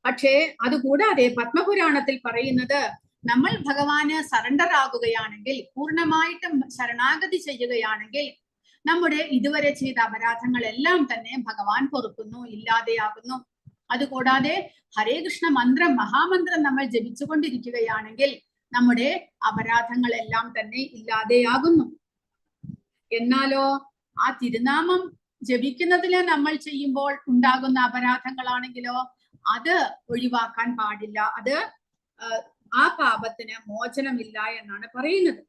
പക്ഷേ അതുകൂടാതെ പത്മപുരാണത്തിൽ പറയുന്നത് നമ്മൾ ഭഗവാന് സറണ്ടർ ആകുകയാണെങ്കിൽ, പൂർണ്ണമായിട്ടും ശരണാഗതി ചെയ്യുകയാണെങ്കിൽ നമ്മുടെ ഇതുവരെ ചെയ്ത അപരാധങ്ങളെല്ലാം തന്നെ ഭഗവാൻ പൊറുക്കുന്നു, ഇല്ലാതെയാകുന്നു. അതുകൂടാതെ ഹരേ കൃഷ്ണ മന്ത്രം, മഹാമന്ത്രം നമ്മൾ ജപിച്ചുകൊണ്ടിരിക്കുകയാണെങ്കിൽ നമ്മുടെ അപരാധങ്ങളെല്ലാം തന്നെ ഇല്ലാതെയാകുന്നു. എന്നാലോ ആ തിരുനാമം ജപിക്കുന്നതിന് നമ്മൾ ചെയ്യുമ്പോൾ ഉണ്ടാകുന്ന അപരാധങ്ങളാണെങ്കിലോ അത് ഒഴിവാക്കാൻ പാടില്ല. അത് ആ പാപത്തിന് മോചനമില്ല എന്നാണ് പറയുന്നത്.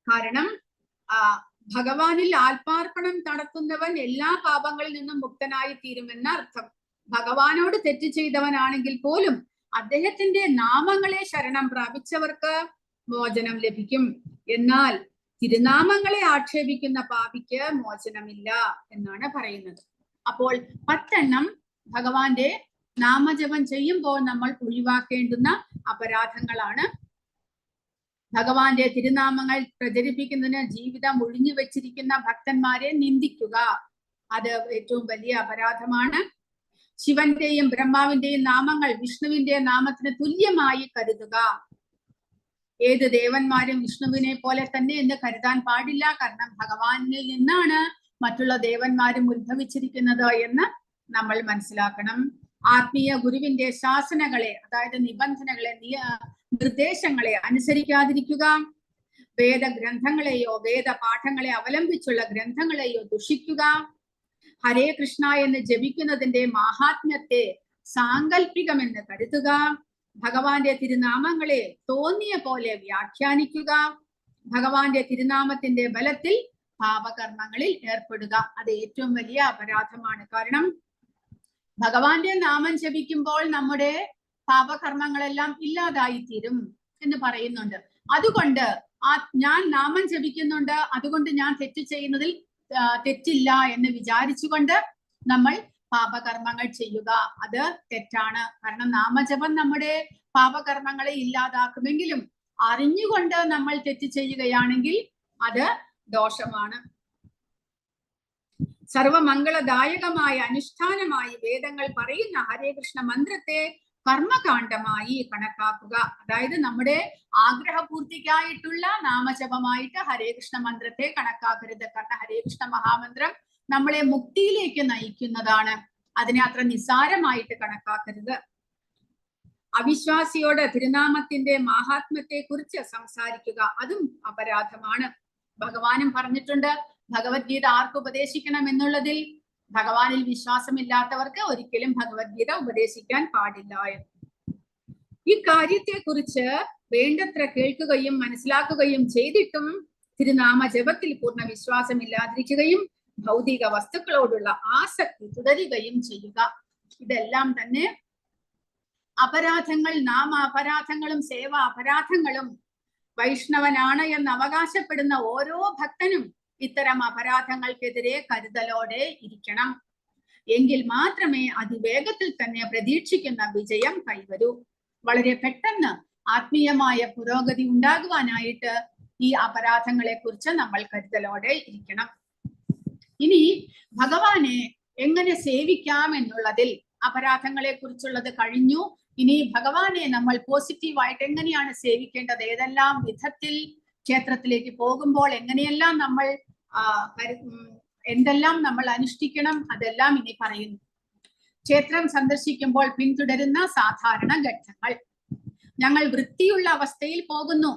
കാരണം ഭഗവാനിൽ ആത്മാർപ്പണം നടത്തുന്നവൻ എല്ലാ പാപങ്ങളിൽ നിന്നും മുക്തനായി തീരുമെന്ന അർത്ഥം. ഭഗവാനോട് തെറ്റ് ചെയ്തവനാണെങ്കിൽ പോലും അദ്ദേഹത്തിന്റെ നാമങ്ങളെ ശരണം പ്രാപിച്ചവർക്ക് മോചനം ലഭിക്കും. എന്നാൽ തിരുനാമങ്ങളെ ആക്ഷേപിക്കുന്ന പാപിക്ക് മോചനമില്ല എന്നാണ് പറയുന്നത്. അപ്പോൾ 10 ഭഗവാന്റെ നാമജപം ചെയ്യുമ്പോൾ നമ്മൾ ഒഴിവാക്കേണ്ടുന്ന അപരാധങ്ങളാണ്. ഭഗവാന്റെ തിരുനാമങ്ങൾ പ്രചരിപ്പിക്കുന്നതിന് ജീവിതം ഒഴിഞ്ഞു വെച്ചിരിക്കുന്ന ഭക്തന്മാരെ നിന്ദിക്കുക, അത് ഏറ്റവും വലിയ അപരാധമാണ്. ശിവന്റെയും ബ്രഹ്മാവിന്റെയും നാമങ്ങൾ വിഷ്ണുവിന്റെ നാമത്തിന് തുല്യമായി കരുതുക. ഏത് ദേവന്മാരും വിഷ്ണുവിനെ പോലെ തന്നെ എന്ന് കരുതാൻ പാടില്ല. കാരണം ഭഗവാനിൽ നിന്നാണ് മറ്റുള്ള ദേവന്മാരും ഉത്ഭവിച്ചിരിക്കുന്നത് എന്ന് നമ്മൾ മനസ്സിലാക്കണം. ആത്മീയ ഗുരുവിന്റെ ശാസനകളെ, അതായത് നിബന്ധനകളെ, നിർദ്ദേശങ്ങളെ അനുസരിക്കാതിരിക്കുക. വേദഗ്രന്ഥങ്ങളെയോ വേദപാഠങ്ങളെ അവലംബിച്ചുള്ള ഗ്രന്ഥങ്ങളെയോ ദുഷിക്കുക. ഹരേ കൃഷ്ണ എന്ന് ജപിക്കുന്നതിന്റെ മാഹാത്മ്യത്തെ സാങ്കല്പികമെന്ന് കരുതുക. ഭഗവാന്റെ തിരുനാമങ്ങളെ തോന്നിയ പോലെ വ്യാഖ്യാനിക്കുക. ഭഗവാന്റെ തിരുനാമത്തിന്റെ ബലത്തിൽ പാപകർമ്മങ്ങളിൽ ഏർപ്പെടുക. അത് ഏറ്റവും വലിയ അപരാധമാണ്. കാരണം ഭഗവാന്റെ നാമം ജപിക്കുമ്പോൾ നമ്മുടെ പാപകർമ്മങ്ങളെല്ലാം ഇല്ലാതായിത്തീരും എന്ന് പറയുന്നുണ്ട്. അതുകൊണ്ട് ഞാൻ നാമം ജപിക്കുന്നുണ്ട്, അതുകൊണ്ട് ഞാൻ തെറ്റ് ചെയ്യുന്നതിൽ തെറ്റില്ല എന്ന് വിചാരിച്ചുകൊണ്ട് നമ്മൾ പാപകർമ്മങ്ങൾ ചെയ്യുക, അത് തെറ്റാണ്. കാരണം നാമജപം നമ്മുടെ പാപകർമ്മങ്ങളെ ഇല്ലാതാക്കുമെങ്കിലും അറിഞ്ഞുകൊണ്ട് നമ്മൾ തെറ്റ് ചെയ്യുകയാണെങ്കിൽ അത് ദോഷമാണ്. സർവമംഗളദായകമായ അനുഷ്ഠാനമായി വേദങ്ങൾ പറയുന്ന ഹരേ കൃഷ്ണ മന്ത്രത്തെ കർമ്മകാണ്ഡമായി കണക്കാക്കുക. അതായത് നമ്മുടെ ആഗ്രഹപൂർത്തിക്കായിട്ടുള്ള നാമജപമായിട്ട് ഹരേ കൃഷ്ണ മന്ത്രത്തെ കണക്കാക്കരുത്. കാരണം ഹരേ കൃഷ്ണ മഹാമന്ത്രം നമ്മളെ മുക്തിയിലേക്ക് നയിക്കുന്നതാണ്. അതിനെ അത്ര നിസ്സാരമായിട്ട് കണക്കാക്കരുത്. അവിശ്വാസിയോട് തിരുനാമത്തിന്റെ മാഹാത്മ്യത്തെ കുറിച്ച് സംസാരിക്കുക, അതും അപരാധമാണ്. ഭഗവാനും പറഞ്ഞിട്ടുണ്ട് ഭഗവത്ഗീത ആർക്ക് ഉപദേശിക്കണം എന്നുള്ളതിൽ. ഭഗവാനിൽ വിശ്വാസമില്ലാത്തവർക്ക് ഒരിക്കലും ഭഗവത്ഗീത ഉപദേശിക്കാൻ പാടില്ല എന്ന്. ഈ കാര്യത്തെ കുറിച്ച് വേണ്ടത്ര കേൾക്കുകയും മനസ്സിലാക്കുകയും ചെയ്തിട്ടും തിരുനാമ ജപത്തിൽ പൂർണ്ണ വിശ്വാസമില്ലാതിരിക്കുകയും ഭൗതിക വസ്തുക്കളോടുള്ള ആസക്തി തുടരുകയും ചെയ്യുക. ഇതെല്ലാം തന്നെ അപരാധങ്ങൾ. നാമ അപരാധങ്ങളും സേവ അപരാധങ്ങളും. വൈഷ്ണവനാണ് എന്ന് അവകാശപ്പെടുന്ന ഓരോ ഭക്തനും ഇത്തരം അപരാധങ്ങൾക്കെതിരെ കരുതലോടെ ഇരിക്കണം. എങ്കിൽ മാത്രമേ അതിവേഗത്തിൽ തന്നെ പ്രതീക്ഷിക്കുന്ന വിജയം കൈവരൂ. വളരെ പെട്ടെന്ന് ആത്മീയമായ പുരോഗതി ഉണ്ടാകുവാനായിട്ട് ഈ അപരാധങ്ങളെ കുറിച്ച് നമ്മൾ കരുതലോടെ ഇരിക്കണം. ഇനി ഭഗവാനെ എങ്ങനെ സേവിക്കാം എന്നുള്ളതിൽ അപരാധങ്ങളെ കുറിച്ചുള്ളത് കഴിഞ്ഞു. ഇനി ഭഗവാനെ നമ്മൾ പോസിറ്റീവായിട്ട് എങ്ങനെയാണ് സേവിക്കേണ്ടത്, ഏതെല്ലാം വിധത്തിൽ ക്ഷേത്രത്തിലേക്ക് പോകുമ്പോൾ എങ്ങനെയെല്ലാം നമ്മൾ എന്തെല്ലാം നമ്മൾ അനുഷ്ഠിക്കണം, അതെല്ലാം ഇനി പറയുന്നു. ക്ഷേത്രം സന്ദർശിക്കുമ്പോൾ പിന്തുടരുന്ന സാധാരണ ഘട്ടങ്ങൾ. ഞങ്ങൾ വൃത്തിയുള്ള അവസ്ഥയിൽ പോകുന്നു.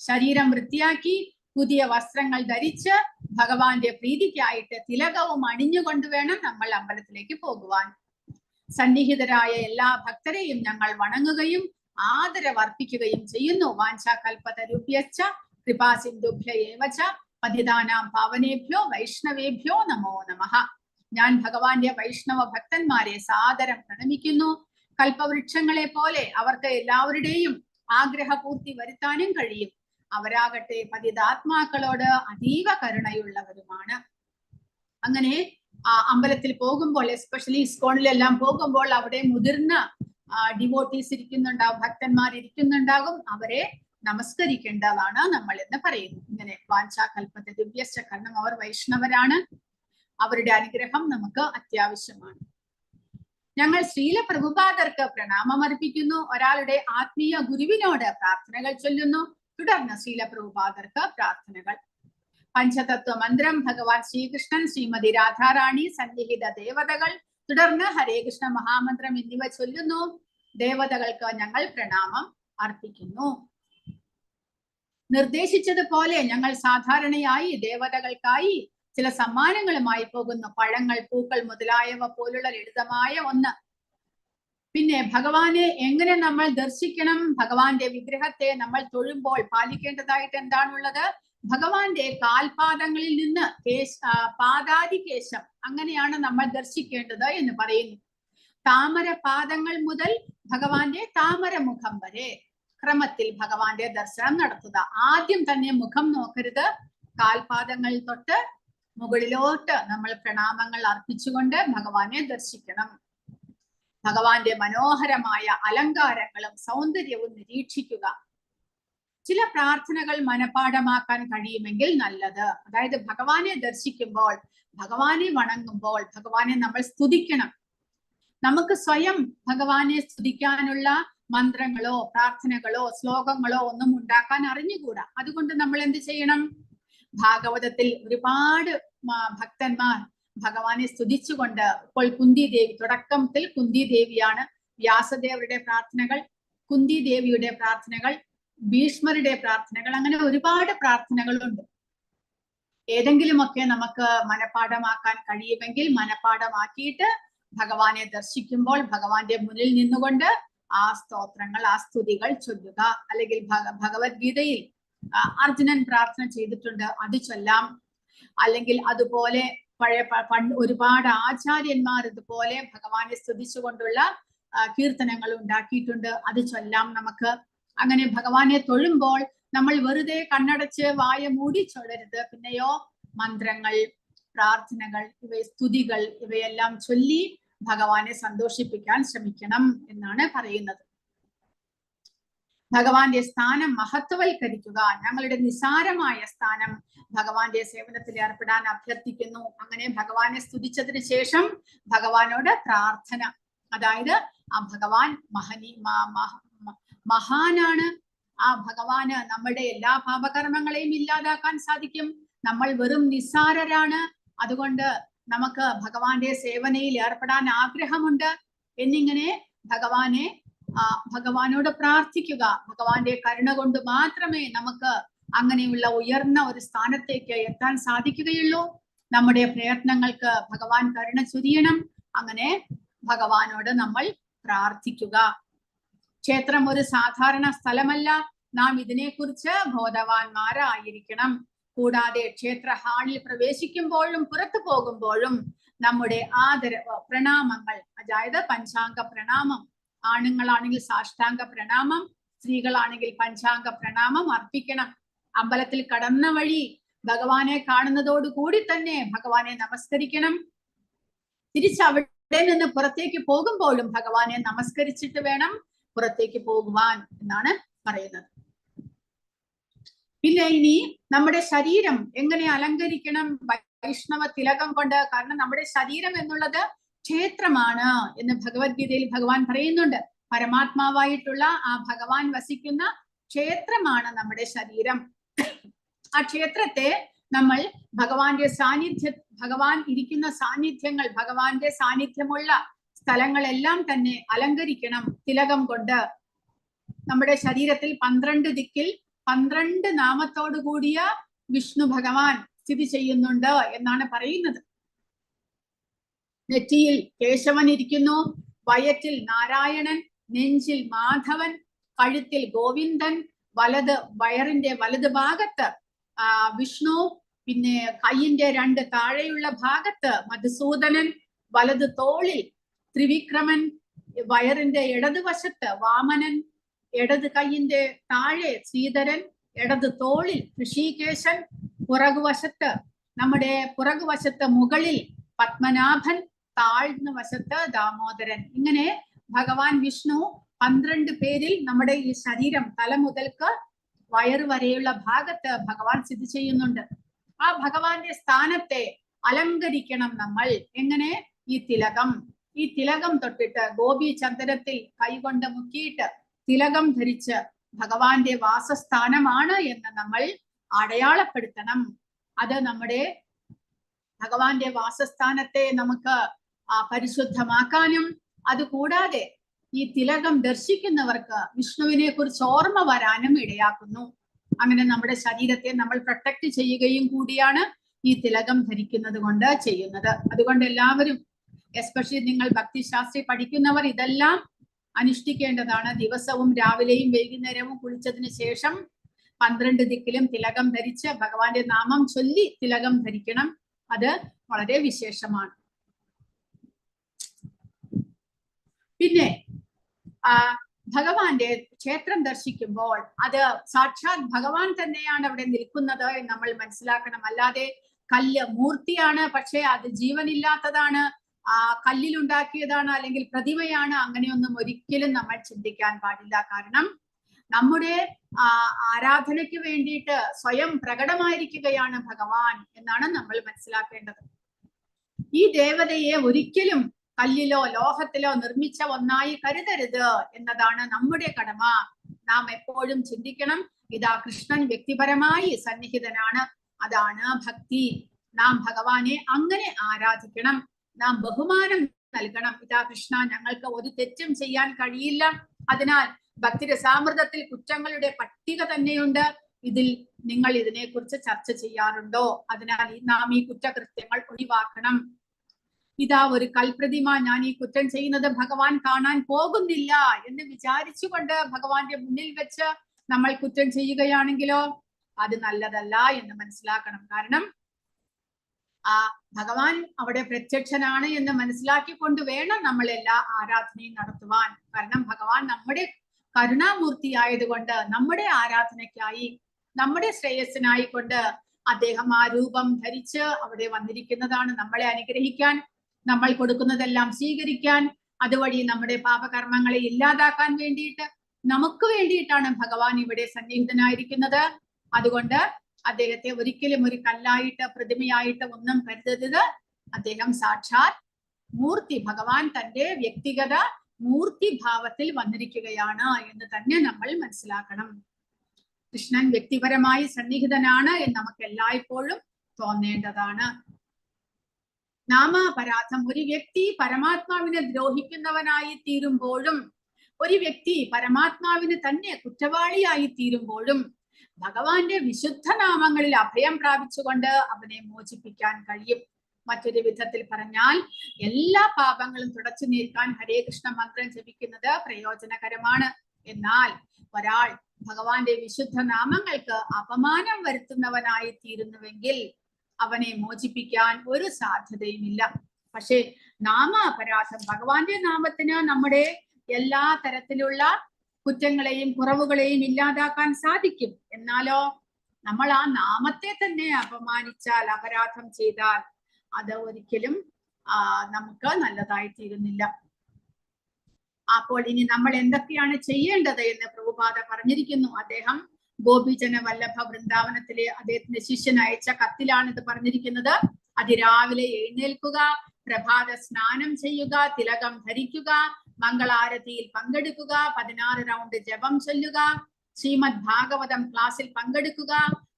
ശരീരം വൃത്തിയാക്കി പുതിയ വസ്ത്രങ്ങൾ ധരിച്ച് ഭഗവാന്റെ പ്രീതിക്കായിട്ട് തിലകവും അണിഞ്ഞുകൊണ്ട് വേണം നമ്മൾ അമ്പലത്തിലേക്ക് പോകുവാൻ. സന്നിഹിതരായ എല്ലാ ഭക്തരെയും ഞങ്ങൾ വണങ്ങുകയും ആദരവർപ്പിക്കുകയും ചെയ്യുന്നു. വാഞ്ചാകൽപതരുഭ്യശ്ച കൃപാസിന്ധുഭ്യ ഏവച പതിതാനാം പാവനേഭ്യോ വൈഷ്ണവേഭ്യോ നമോ നമഃ. ഞാൻ ഭഗവാന്റെ വൈഷ്ണവ ഭക്തന്മാരെ സാദരം പ്രണമിക്കുന്നു. കൽപ്പവൃക്ഷങ്ങളെ പോലെ അവർക്ക് എല്ലാവരുടെയും ആഗ്രഹപൂർത്തി വരുത്താനും കഴിയും. അവരാകട്ടെ പതിതാത്മാക്കളോട് അതീവ കരുണയുള്ളവരുമാണ്. അങ്ങനെ അമ്പലത്തിൽ പോകുമ്പോൾ, എസ്പെഷ്യലി ഇസ്കോണിലെല്ലാം പോകുമ്പോൾ അവിടെ മുതിർന്ന ഡിവോട്ടീസ് ഇരിക്കുന്നുണ്ടാവും, ഭക്തന്മാർ ഇരിക്കുന്നുണ്ടാകും. അവരെ നമസ്കരിക്കേണ്ടതാണ് നമ്മൾ എന്ന് പറയുന്നു. ഇങ്ങനെ വാഞ്ചാകൽപത ദിവ്യശ്ച, കാരണം അവർ വൈഷ്ണവരാണ്, അവരുടെ അനുഗ്രഹം നമുക്ക് അത്യാവശ്യമാണ്. ഞങ്ങൾ ശ്രീല പ്രഭുപാദർക്ക് പ്രണാമം അർപ്പിക്കുന്നു. ഒരാളുടെ ആത്മീയ ഗുരുവിനോട് പ്രാർത്ഥനകൾ ചൊല്ലുന്നു. തുടർന്ന് ശ്രീല പ്രഭുപാദർക്ക് പ്രാർത്ഥനകൾ. പഞ്ചതത്വ മന്ത്രം, ഭഗവാൻ ശ്രീകൃഷ്ണൻ, ശ്രീമതി രാധാറാണി, സന്നിഹിത ദേവതകൾ, തുടർന്ന് ഹരേ കൃഷ്ണ മഹാമന്ത്രം എന്നിവ ചൊല്ലുന്നു. ദേവതകൾക്ക് ഞങ്ങൾ പ്രണാമം അർപ്പിക്കുന്നു. നിർദ്ദേശിച്ചതുപോലെ ഞങ്ങൾ സാധാരണയായി ദേവതകൾക്കായി ചില സമ്മാനങ്ങളുമായി പോകുന്നു. പഴങ്ങൾ, പൂക്കൾ മുതലായവ പോലുള്ള ലളിതമായ ഒന്ന്. പിന്നെ ഭഗവാനെ എങ്ങനെ നമ്മൾ ദർശിക്കണം, ഭഗവാന്റെ വിഗ്രഹത്തെ നമ്മൾ തൊഴുമ്പോൾ പാലിക്കേണ്ടതായിട്ട് എന്താണുള്ളത്? ഭഗവാന്റെ കാൽപാദങ്ങളിൽ നിന്ന് പാദാദികേശം, അങ്ങനെയാണ് നമ്മൾ ദർശിക്കേണ്ടത് എന്ന് പറയുന്നു. താമര പാദങ്ങൾ മുതൽ ഭഗവാന്റെ താമര മുഖം വരെ ക്രമത്തിൽ ഭഗവാന്റെ ദർശനം നടത്തുക. ആദ്യം തന്നെ മുഖം നോക്കരുത്. കാൽപാദങ്ങൾ തൊട്ട് മുകളിലോട്ട് നമ്മൾ പ്രണാമങ്ങൾ അർപ്പിച്ചുകൊണ്ട് ഭഗവാനെ ദർശിക്കണം. ഭഗവാന്റെ മനോഹരമായ അലങ്കാരങ്ങളും സൗന്ദര്യവും നിരീക്ഷിക്കുക. ചില പ്രാർത്ഥനകൾ മനഃപാഠമാക്കാൻ കഴിയുമെങ്കിൽ നല്ലത്. അതായത് ഭഗവാനെ ദർശിക്കുമ്പോൾ, ഭഗവാനെ വണങ്ങുമ്പോൾ ഭഗവാനെ നമ്മൾ സ്തുതിക്കണം. നമുക്ക് സ്വയം ഭഗവാനെ സ്തുതിക്കാനുള്ള മന്ത്രങ്ങളോ പ്രാർത്ഥനകളോ ശ്ലോകങ്ങളോ ഒന്നും ഉണ്ടാക്കാൻ അറിഞ്ഞുകൂടാ. അതുകൊണ്ട് നമ്മൾ എന്ത് ചെയ്യണം? ഭാഗവതത്തിൽ ഒരുപാട് ഭക്തന്മാർ ഭഗവാനെ സ്തുതിച്ചുകൊണ്ട്, ഇപ്പോൾ കുന്തി ദേവി, തുടക്കത്തിൽ കുന്തി ദേവിയാണ്, വ്യാസദേവരുടെ പ്രാർത്ഥനകൾ, കുന്തി ദേവിയുടെ പ്രാർത്ഥനകൾ, ഭീഷ്മരുടെ പ്രാർത്ഥനകൾ, അങ്ങനെ ഒരുപാട് പ്രാർത്ഥനകളുണ്ട്. ഏതെങ്കിലുമൊക്കെ നമുക്ക് മനഃപാഠമാക്കാൻ കഴിയുമെങ്കിൽ മനഃപാഠമാക്കിയിട്ട് ഭഗവാനെ ദർശിക്കുമ്പോൾ ഭഗവാന്റെ മുന്നിൽ നിന്നുകൊണ്ട് ആ സ്തോത്രങ്ങൾ, ആ സ്തുതികൾ ചൊല്ലുക. അല്ലെങ്കിൽ ഭഗവത്ഗീതയിൽ അർജുനൻ പ്രാർത്ഥന ചെയ്തിട്ടുണ്ട്, അത് ചൊല്ലാം. അല്ലെങ്കിൽ അതുപോലെ ഒരുപാട് ആചാര്യന്മാർ ഇതുപോലെ ഭഗവാനെ സ്തുതിച്ചുകൊണ്ടുള്ള കീർത്തനങ്ങൾ ഉണ്ടാക്കിയിട്ടുണ്ട്, അത് ചൊല്ലാം നമുക്ക്. അങ്ങനെ ഭഗവാനെ തൊഴുമ്പോൾ നമ്മൾ വെറുതെ കണ്ണടച്ച് വായ മൂടി ചൊല്ലരുത്. പിന്നെയോ മന്ത്രങ്ങൾ, പ്രാർത്ഥനകൾ, സ്തുതികൾ ഇവയെല്ലാം ചൊല്ലി ഭഗവാനെ സന്തോഷിപ്പിക്കാൻ ശ്രമിക്കണം എന്നാണ് പറയുന്നത്. ഭഗവാന്റെ സ്ഥാനം മഹത്വവൽക്കരിക്കുക. ഞങ്ങളുടെ നിസാരമായ സ്ഥാനം ഭഗവാന്റെ സേവനത്തിൽ ഏർപ്പെടാൻ അഭ്യർത്ഥിക്കുന്നു. അങ്ങനെ ഭഗവാനെ സ്തുതിച്ചതിന് ശേഷം ഭഗവാനോട് പ്രാർത്ഥന, അതായത് ആ ഭഗവാൻ മഹാനാണ്. ആ ഭഗവാന് നമ്മുടെ എല്ലാ പാപകർമ്മങ്ങളെയും ഇല്ലാതാക്കാൻ സാധിക്കും. നമ്മൾ വെറും നിസ്സാരരാണ്, അതുകൊണ്ട് നമുക്ക് ഭഗവാന്റെ സേവനയിൽ ഏർപ്പെടാൻ ആഗ്രഹമുണ്ട് എന്നിങ്ങനെ ഭഗവാനോട് പ്രാർത്ഥിക്കുക. ഭഗവാന്റെ കരുണ കൊണ്ട് മാത്രമേ നമുക്ക് അങ്ങനെയുള്ള ഉയർന്ന ഒരു സ്ഥാനത്തേക്ക് എത്താൻ സാധിക്കുകയുള്ളൂ. നമ്മുടെ പ്രയത്നങ്ങൾക്ക് ഭഗവാൻ കരുണ ചൊരിയണം. അങ്ങനെ ഭഗവാനോട് നമ്മൾ പ്രാർത്ഥിക്കുക. ക്ഷേത്രം ഒരു സാധാരണ സ്ഥലമല്ല. നാം ഇതിനെക്കുറിച്ച് ബോധവാന്മാരായിരിക്കണം. കൂടാതെ ക്ഷേത്ര ഹാളിൽ പ്രവേശിക്കുമ്പോഴും പുറത്തു പോകുമ്പോഴും നമ്മുടെ പ്രണാമങ്ങൾ, അതായത് പഞ്ചാംഗ പ്രണാമം, ആണുങ്ങളാണെങ്കിൽ സാഷ്ടാംഗ പ്രണാമം, സ്ത്രീകളാണെങ്കിൽ പഞ്ചാംഗ പ്രണാമം അർപ്പിക്കണം. അമ്പലത്തിൽ കടന്ന വഴി ഭഗവാനെ കാണുന്നതോടുകൂടി തന്നെ ഭഗവാനെ നമസ്കരിക്കണം. തിരിച്ചവിടെ നിന്ന് പുറത്തേക്ക് പോകുമ്പോഴും ഭഗവാനെ നമസ്കരിച്ചിട്ട് വേണം പുറത്തേക്ക് പോകുവാൻ എന്നാണ് പറയുന്നത്. പിന്നെ ഇനി നമ്മുടെ ശരീരം എങ്ങനെ അലങ്കരിക്കണം വൈഷ്ണവ തിലകം കൊണ്ട്? കാരണം നമ്മുടെ ശരീരം എന്നുള്ളത് ക്ഷേത്രമാണ് എന്ന് ഭഗവത്ഗീതയിൽ ഭഗവാൻ പറയുന്നുണ്ട്. പരമാത്മാവായിട്ടുള്ള ആ ഭഗവാൻ വസിക്കുന്ന ക്ഷേത്രമാണ് നമ്മുടെ ശരീരം. ആ ക്ഷേത്രത്തെ നമ്മൾ ഭഗവാന്റെ ഭഗവാൻ ഇരിക്കുന്ന സാന്നിധ്യങ്ങൾ, ഭഗവാന്റെ സാന്നിധ്യമുള്ള സ്ഥലങ്ങളെല്ലാം തന്നെ അലങ്കരിക്കണം തിലകം കൊണ്ട്. നമ്മുടെ ശരീരത്തിൽ 12 ദിക്കിൽ 12 നാമത്തോടു കൂടിയ വിഷ്ണു ഭഗവാൻ സ്ഥിതി ചെയ്യുന്നുണ്ട് എന്നാണ് പറയുന്നത്. നെറ്റിയിൽ കേശവൻ ഇരിക്കുന്നു, വയറ്റിൽ നാരായണൻ, നെഞ്ചിൽ മാധവൻ, കഴുത്തിൽ ഗോവിന്ദൻ, വയറിന്റെ വലത് ഭാഗത്ത് വിഷ്ണു, പിന്നെ കൈയിന്റെ 2 താഴെയുള്ള ഭാഗത്ത് മധുസൂദനൻ, വലത് തോളിൽ ത്രിവിക്രമൻ, വയറിന്റെ ഇടതുവശത്ത് വാമനൻ, ഇടത് കൈയിന്റെ താഴെ ശ്രീധരൻ, ഇടത് തോളിൽ ഋഷികേശൻ, പുറകുവശത്ത് മുകളിൽ പത്മനാഭൻ, താഴ്ന്ന വശത്ത് ദാമോദരൻ. ഇങ്ങനെ ഭഗവാൻ വിഷ്ണു 12 പേരിൽ നമ്മുടെ ഈ ശരീരം തല മുതൽക്ക് വയറ് വരെയുള്ള ഭാഗത്ത് ഭഗവാൻ സ്ഥിതി ചെയ്യുന്നുണ്ട്. ആ ഭഗവാന്റെ സ്ഥാനത്തെ അലങ്കരിക്കണം നമ്മൾ. എങ്ങനെ? ഈ തിലകം തൊട്ടിട്ട് ഗോപി ചന്ദനത്തിൽ കൈകൊണ്ട് മുക്കിയിട്ട് തിലകം ധരിച്ച് ഭഗവാന്റെ വാസസ്ഥാനമാണ് എന്ന് നമ്മൾ അടയാളപ്പെടുത്തണം. അത് നമ്മുടെ ഭഗവാന്റെ വാസസ്ഥാനത്തെ നമുക്ക് പരിശുദ്ധമാക്കാനും, അതുകൂടാതെ ഈ തിലകം ദർശിക്കുന്നവർക്ക് വിഷ്ണുവിനെ കുറിച്ച് ഓർമ്മ വരാനും ഇടയാക്കുന്നു. അങ്ങനെ നമ്മുടെ ശരീരത്തെ നമ്മൾ പ്രൊട്ടക്ട് ചെയ്യുകയും കൂടിയാണ് ഈ തിലകം ധരിക്കുന്നത് കൊണ്ട് ചെയ്യുന്നത്. അതുകൊണ്ട് എല്ലാവരും, എസ്പെഷ്യലി നിങ്ങൾ ഭക്തിശാസ്ത്രി പഠിക്കുന്നവർ, ഇതെല്ലാം അനുഷ്ഠിക്കേണ്ടതാണ്. ദിവസവും രാവിലെയും വൈകുന്നേരവും കുളിച്ചതിന് ശേഷം 12 ദിക്കിലും തിലകം ധരിച്ച് ഭഗവാന്റെ നാമം ചൊല്ലി തിലകം ധരിക്കണം. അത് വളരെ വിശേഷമാണ്. പിന്നെ ഭഗവാന്റെ ക്ഷേത്രം ദർശിക്കുമ്പോൾ അത് സാക്ഷാത് ഭഗവാൻ തന്നെയാണ് അവിടെ നിൽക്കുന്നത് എന്ന് നമ്മൾ മനസ്സിലാക്കണം. അല്ലാതെ കല്ല് മൂർത്തിയാണ്, പക്ഷെ അത് ജീവനില്ലാത്തതാണ്, കല്ലിലുണ്ടാക്കിയതാണ്, അല്ലെങ്കിൽ പ്രതിമയാണ്, അങ്ങനെയൊന്നും ഒരിക്കലും നമ്മൾ ചിന്തിക്കാൻ പാടില്ല. കാരണം നമ്മുടെ ആരാധനയ്ക്ക് വേണ്ടിയിട്ട് സ്വയം പ്രകടമായിരിക്കുകയാണ് ഭഗവാൻ എന്നാണ് നമ്മൾ മനസ്സിലാക്കേണ്ടത്. ഈ ദേവതയെ ഒരിക്കലും കല്ലിലോ ലോഹത്തിലോ നിർമ്മിച്ച ഒന്നായി കരുതരുത് എന്നതാണ് നമ്മുടെ കടമ. നാം എപ്പോഴും ചിന്തിക്കണം, ഇതാ കൃഷ്ണൻ വ്യക്തിപരമായി സന്നിഹിതനാണ്, അതാണ് ഭക്തി. നാം ഭഗവാനെ അങ്ങനെ ആരാധിക്കണം, നാം ബഹുമാനം നൽകണം. ഇതാ കൃഷ്ണ, ഞങ്ങൾക്ക് ഒരു തെറ്റും ചെയ്യാൻ കഴിയില്ല, അതിനാൽ ഭക്തിരസാമൃതത്തിൽ കുറ്റങ്ങളുടെ പട്ടിക തന്നെയുണ്ട്, നിങ്ങൾ ഇതിനെക്കുറിച്ച് ചർച്ച ചെയ്യാറുണ്ടോ? അതിനാൽ നാം ഈ കുറ്റകൃത്യങ്ങൾ ഒഴിവാക്കണം. ഇതാ ഒരു കൽപ്രതിമ, ഞാൻ ഈ കുറ്റം ചെയ്യുന്നത് ഭഗവാൻ കാണാൻ പോകുന്നില്ല എന്ന് വിചാരിച്ചുകൊണ്ട് ഭഗവാന്റെ മുന്നിൽ വെച്ച് നമ്മൾ കുറ്റം ചെയ്യുകയാണെങ്കിലോ അത് നല്ലതല്ല എന്ന് മനസ്സിലാക്കണം. കാരണം ഭഗവാൻ അവിടെ പ്രത്യക്ഷനാണ് എന്ന് മനസ്സിലാക്കിക്കൊണ്ട് വേണം നമ്മൾ എല്ലാ ആരാധനയും നടത്തുവാൻ. കാരണം ഭഗവാൻ നമ്മുടെ കരുണാമൂർത്തി ആയതുകൊണ്ട് നമ്മുടെ ആരാധനയ്ക്കായി, നമ്മുടെ ശ്രേയസ്സിനായി കൊണ്ട് അദ്ദേഹം ആ രൂപം ധരിച്ച് അവിടെ വന്നിരിക്കുന്നതാണ്. നമ്മളെ അനുഗ്രഹിക്കാൻ, നമ്മൾ കൊടുക്കുന്നതെല്ലാം സ്വീകരിക്കാൻ, അതുവഴി നമ്മുടെ പാപകർമ്മങ്ങളെ ഇല്ലാതാക്കാൻ വേണ്ടിയിട്ട്, നമുക്ക് വേണ്ടിയിട്ടാണ് ഭഗവാൻ ഇവിടെ സന്നിഹിതനായിരിക്കുന്നത്. അതുകൊണ്ട് അദ്ദേഹത്തെ ഒരിക്കലും ഒരു കല്ലായിട്ട് പ്രതിമയായിട്ട് ഒന്നും കരുതരുത്. അദ്ദേഹം സാക്ഷാത് മൂർത്തി, ഭഗവാൻ തന്റെ വ്യക്തിഗത മൂർത്തി ഭാവത്തിൽ വന്നിരിക്കുകയാണ് എന്ന് തന്നെ നമ്മൾ മനസ്സിലാക്കണം. കൃഷ്ണൻ വ്യക്തിപരമായി സന്നിഹിതനാണ് എന്ന് നമുക്ക് എല്ലായ്പ്പോഴും തോന്നേണ്ടതാണ്. നാമാപരാധം, ഒരു വ്യക്തി പരമാത്മാവിനെ ദ്രോഹിക്കുന്നവനായി തീരുമ്പോഴും, ഒരു വ്യക്തി പരമാത്മാവിന് തന്നെ കുറ്റവാളിയായി തീരുമ്പോഴും ഭഗവാന്റെ വിശുദ്ധ നാമങ്ങളിൽ അഭയം പ്രാപിച്ചുകൊണ്ട് അവനെ മോചിപ്പിക്കാൻ കഴിയും. മറ്റൊരു വിധത്തിൽ പറഞ്ഞാൽ എല്ലാ പാപങ്ങളും തുടച്ചു നീക്കാൻ ഹരേ കൃഷ്ണ മന്ത്രം ജപിക്കുന്നത് പ്രയോജനകരമാണ്. എന്നാൽ ഒരാൾ ഭഗവാന്റെ വിശുദ്ധ നാമങ്ങൾക്ക് അപമാനം വരുത്തുന്നവനായി തീരുന്നുവെങ്കിൽ അവനെ മോചിപ്പിക്കാൻ ഒരു സാധ്യതയുമില്ല. പക്ഷെ നാമാപരാധം, ഭഗവാന്റെ നാമത്തിന് നമ്മുടെ എല്ലാ തരത്തിലുള്ള കുറ്റങ്ങളെയും കുറവുകളെയും ഇല്ലാതാക്കാൻ സാധിക്കും. എന്നാലോ നമ്മൾ ആ നാമത്തെ തന്നെ അപമാനിച്ചാൽ, അപരാധം ചെയ്താൽ അത് ഒരിക്കലും നമുക്ക് നല്ലതായി തീരുന്നില്ല. അപ്പോൾ ഇനി നമ്മൾ എന്തൊക്കെയാണ് ചെയ്യേണ്ടത് എന്ന് പ്രഭുപാദ പറഞ്ഞിരിക്കുന്നു. അദ്ദേഹം ഗോപിജന വല്ലഭ വൃന്ദാവനത്തിലെ അദ്ദേഹത്തിന്റെ ശിഷ്യൻ അയച്ച കത്തിലാണ് ഇത് പറഞ്ഞിരിക്കുന്നത്. അതിരാവിലെ എഴുന്നേൽക്കുക, പ്രഭാത സ്നാനം ചെയ്യുക, തിലകം ധരിക്കുക, മംഗളാരതിയിൽ പങ്കെടുക്കുക, 16 റൗണ്ട് ജപം ചൊല്ലുക, ശ്രീമദ് ഭാഗവതം ക്ലാസ്സിൽ പങ്കെടുക്കുക